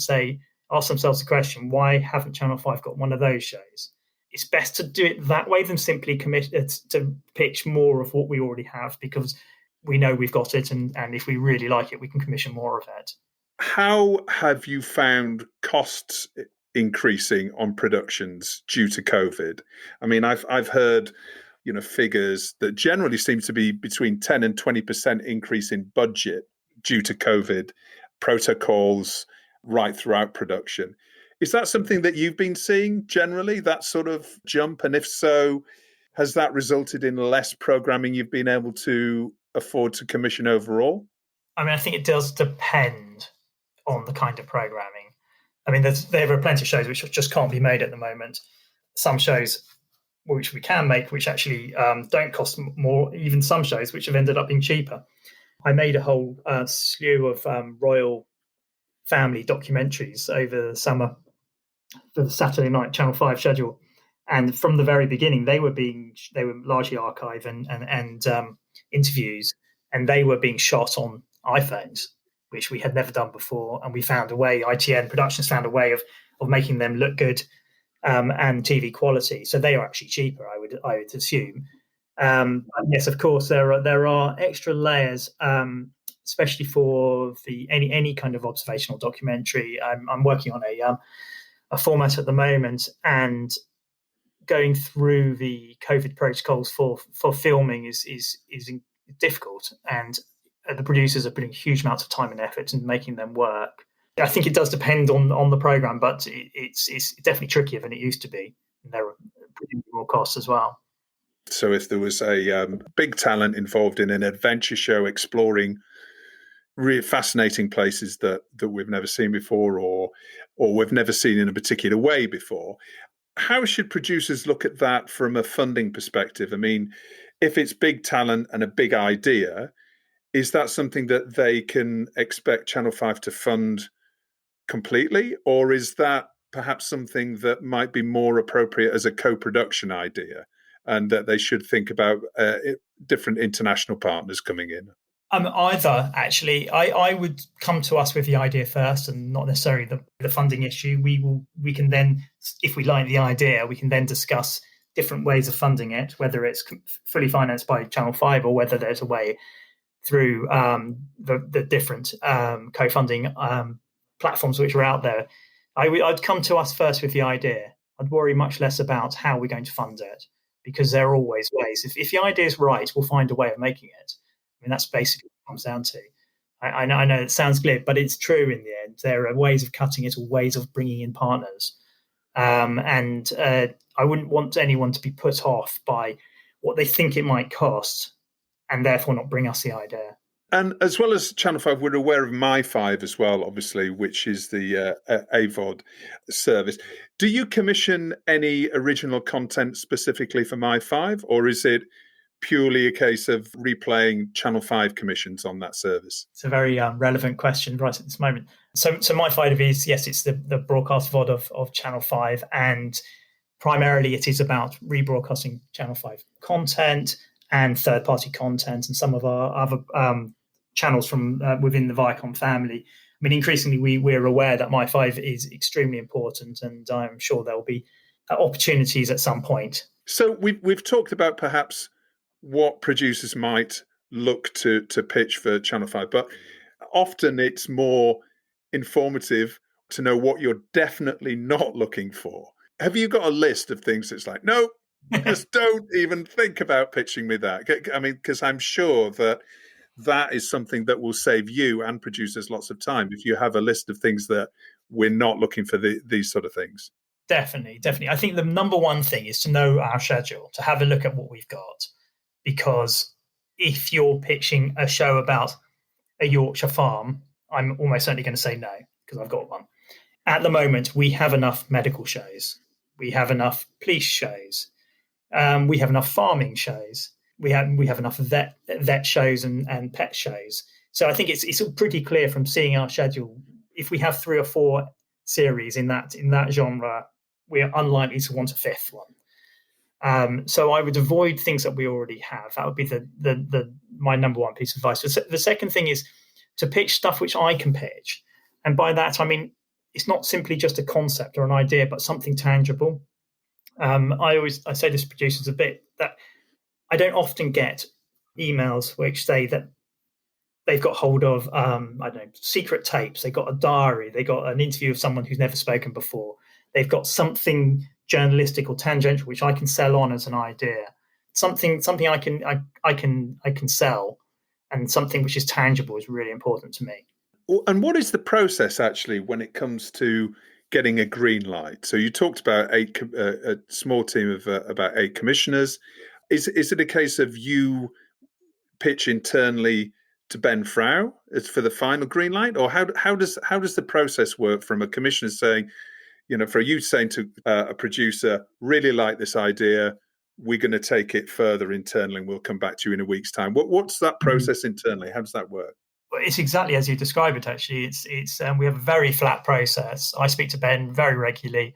Speaker 6: ask themselves the question: why haven't Channel 5 got one of those shows? It's best to do it that way than simply to pitch more of what we already have, because we know we've got it, and if we really like it, we can commission more of it.
Speaker 2: How have you found costs increasing on productions due to COVID? I mean, I've heard, figures that generally seem to be between 10 and 20% increase in budget due to COVID protocols right throughout production. Is that something that you've been seeing generally, that sort of jump? And if so, has that resulted in less programming you've been able to afford to commission overall?
Speaker 6: I mean, I think it does depend on the kind of programming. I mean, there are plenty of shows which just can't be made at the moment. Some shows which we can make, which actually don't cost more, even some shows which have ended up being cheaper. I made a whole slew of royal family documentaries over the summer for the Saturday night Channel 5 schedule. And from the very beginning, they were largely archive and interviews, and they were being shot on iPhones, which we had never done before. And we found a way, ITN Productions found a way of making them look good and TV quality. So they are actually cheaper, I would assume. Yes, of course, there are extra layers, especially for any kind of observational documentary. I'm working on a format at the moment, and going through the COVID protocols for filming is difficult, and the producers are putting huge amounts of time and effort in making them work. I think it does depend on the program, but it's definitely trickier than it used to be. And there are pretty more costs as well.
Speaker 2: So if there was a big talent involved in an adventure show exploring really fascinating places that we've never seen before, or we've never seen in a particular way before, how should producers look at that from a funding perspective? I mean, if it's big talent and a big idea, is that something that they can expect Channel 5 to fund completely? Or is that perhaps something that might be more appropriate as a co-production idea, and that they should think about different international partners coming in?
Speaker 6: Either, actually. I would come to us with the idea first and not necessarily the funding issue. We can then, if we like the idea, we can then discuss different ways of funding it, whether it's fully financed by Channel 5 or whether there's a way through the different co-funding platforms which are out there. I'd come to us first with the idea. I'd worry much less about how we're going to fund it, because there are always ways. If the idea is right, we'll find a way of making it. I mean, that's basically what it comes down to. I know it sounds glib, but it's true in the end. There are ways of cutting it or ways of bringing in partners. And I wouldn't want anyone to be put off by what they think it might cost and therefore not bring us the idea.
Speaker 2: And as well as Channel 5, we're aware of My5 as well, obviously, which is the AVOD service. Do you commission any original content specifically for My5, or is it purely a case of replaying Channel 5 commissions on that service?
Speaker 6: It's a very relevant question right at this moment. So My5 is, yes, it's the broadcast VOD of Channel 5, and primarily it is about rebroadcasting Channel 5 content and third-party content and some of our other channels from within the Viacom family. I mean, increasingly we're aware that My5 is extremely important, and I'm sure there will be opportunities at some point.
Speaker 2: So we've talked about perhaps what producers might look to pitch for Channel 5, but often it's more informative to know what you're definitely not looking for. Have you got a list of things that's like, no, just don't even think about pitching me that? I mean, because I'm sure that is something that will save you and producers lots of time if you have a list of things that we're not looking for these sort of things.
Speaker 6: Definitely. I think the number one thing is to know our schedule, to have a look at what we've got. Because if you're pitching a show about a Yorkshire farm, I'm almost certainly going to say no, because I've got one. At the moment, we have enough medical shows. We have enough police shows. We have enough farming shows. We have enough vet shows and pet shows. So I think it's pretty clear from seeing our schedule. If we have 3 or 4 series in that genre, we're unlikely to want a 5th one. So I would avoid things that we already have. That would be my number one piece of advice. The second thing is to pitch stuff which I can pitch, and by that I mean it's not simply just a concept or an idea, but something tangible. I say this to producers a bit that I don't often get emails which say that they've got hold of I don't know, secret tapes. They got a diary. They got an interview of someone who's never spoken before. They've got something journalistic or tangential which I can sell on as an idea. Something I can sell, and something which is tangible is really important to me.
Speaker 2: And what is the process actually when it comes to getting a green light? So you talked about a small team of about 8 commissioners. Is it a case of you pitch internally to Ben Frau for the final green light, or how does the process work from a commissioner saying, for you saying to a producer, really like this idea, we're going to take it further internally and we'll come back to you in a week's time? What's that process internally? How does that work?
Speaker 6: Well, it's exactly as you describe it, actually. It's we have a very flat process. I speak to Ben very regularly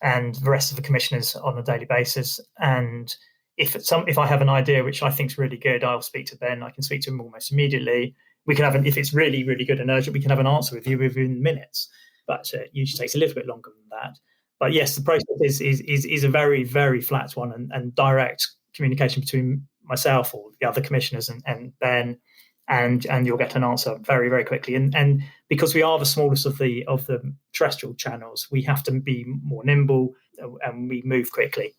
Speaker 6: and the rest of the commissioners on a daily basis. And if I have an idea which I think is really good, I'll speak to Ben. I can speak to him almost immediately. We can have if it's really, really good and urgent, we can have an answer with you within minutes. But it usually takes a little bit longer than that. But yes, the process is a very, very flat one, and direct communication between myself or the other commissioners and Ben, and you'll get an answer very, very quickly. And because we are the smallest of the terrestrial channels, we have to be more nimble and we move quickly.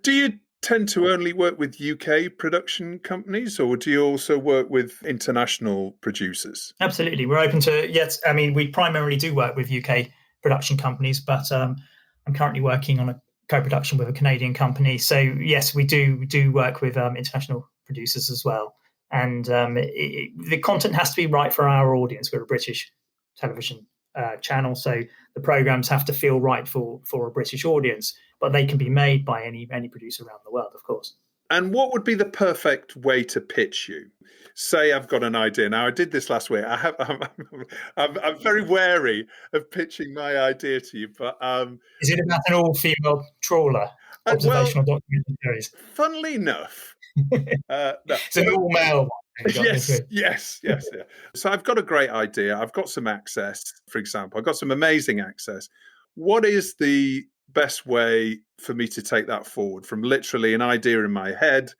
Speaker 2: Do you tend to only work with UK production companies, or do you also work with international producers?
Speaker 6: Absolutely. We're open to, yes, I mean, we primarily do work with UK production companies, but I'm currently working on a co-production with a Canadian company. So yes, we do work with international producers as well. And the content has to be right for our audience. We're a British television channel, so the programs have to feel right for a British audience, but they can be made by any producer around the world, of course.
Speaker 2: And what would be the perfect way to pitch you? Say I've got an idea. Now, I did this last week. I'm very wary of pitching my idea to you, but
Speaker 6: is it about an all-female trawler observational documentary series?
Speaker 2: Funnily enough,
Speaker 6: no. It's an all-male one.
Speaker 2: Yes. Yeah. So I've got a great idea. I've got some access, for example. I've got some amazing access. What is the best way for me to take that forward from literally an idea in my head?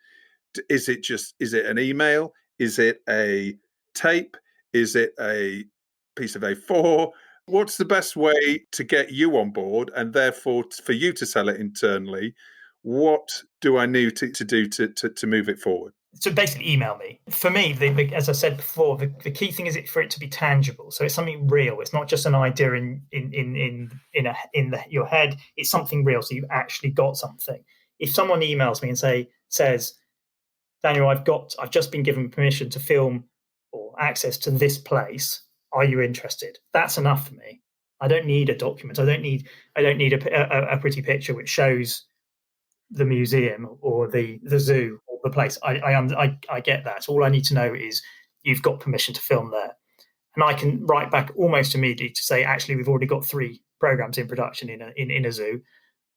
Speaker 2: Is it an email? Is it a tape? Is it a piece of A4? What's the best way to get you on board and therefore for you to sell it internally? What do I need to do to move it forward?
Speaker 6: So basically email me. For me, as I said before, the key thing is for it to be tangible. So it's something real. It's not just an idea in your head. It's something real. So you've actually got something. If someone emails me and says, Daniel, I've just been given permission to film or access to this place. Are you interested? That's enough for me. I don't need a document. I don't need a pretty picture which shows the museum or the zoo or the place. I get that. All I need to know is you've got permission to film there, and I can write back almost immediately to say, actually, we've already got 3 programs in production in a zoo,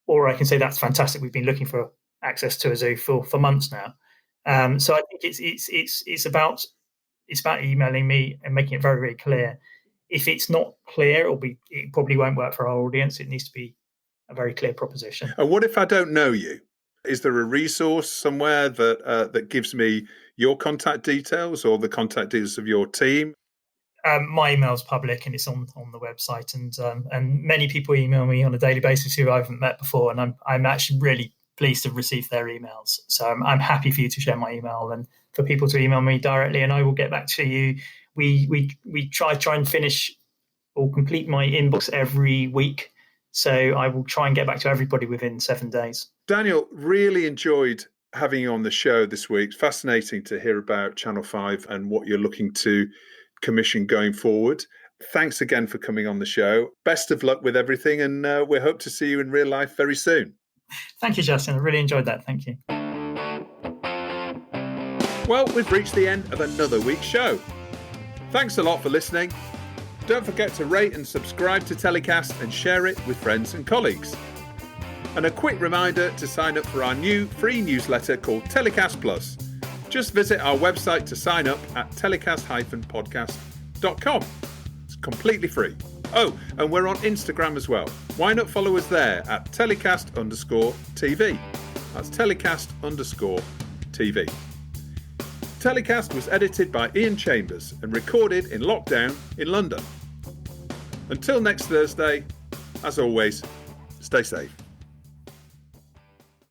Speaker 6: or I can say that's fantastic. We've been looking for access to a zoo for months now. So I think it's about emailing me and making it very, very clear. If it's not clear, it probably won't work for our audience. It needs to be a very clear proposition.
Speaker 2: And what if I don't know you? Is there a resource somewhere that gives me your contact details or the contact details of your team?
Speaker 6: My email's public and it's on the website, and many people email me on a daily basis who I haven't met before, and I'm actually really pleased to receive their emails. So I'm happy for you to share my email and for people to email me directly, and I will get back to you. We try and finish or complete my inbox every week. So I will try and get back to everybody within 7 days.
Speaker 2: Daniel, really enjoyed having you on the show this week. It's fascinating to hear about Channel 5 and what you're looking to commission going forward. Thanks again for coming on the show. Best of luck with everything, and we hope to see you in real life very soon.
Speaker 6: Thank you, Justin. I really enjoyed that. Thank you.
Speaker 2: Well, we've reached the end of another week's show. Thanks a lot for listening. Don't forget to rate and subscribe to TellyCast and share it with friends and colleagues. And a quick reminder to sign up for our new free newsletter called TellyCast Plus. Just visit our website to sign up at telecast-podcast.com. It's completely free. Oh, and we're on Instagram as well. Why not follow us there at telecast_TV? That's telecast_TV. TellyCast was edited by Ian Chambers and recorded in lockdown in London. Until next Thursday, as always, stay safe.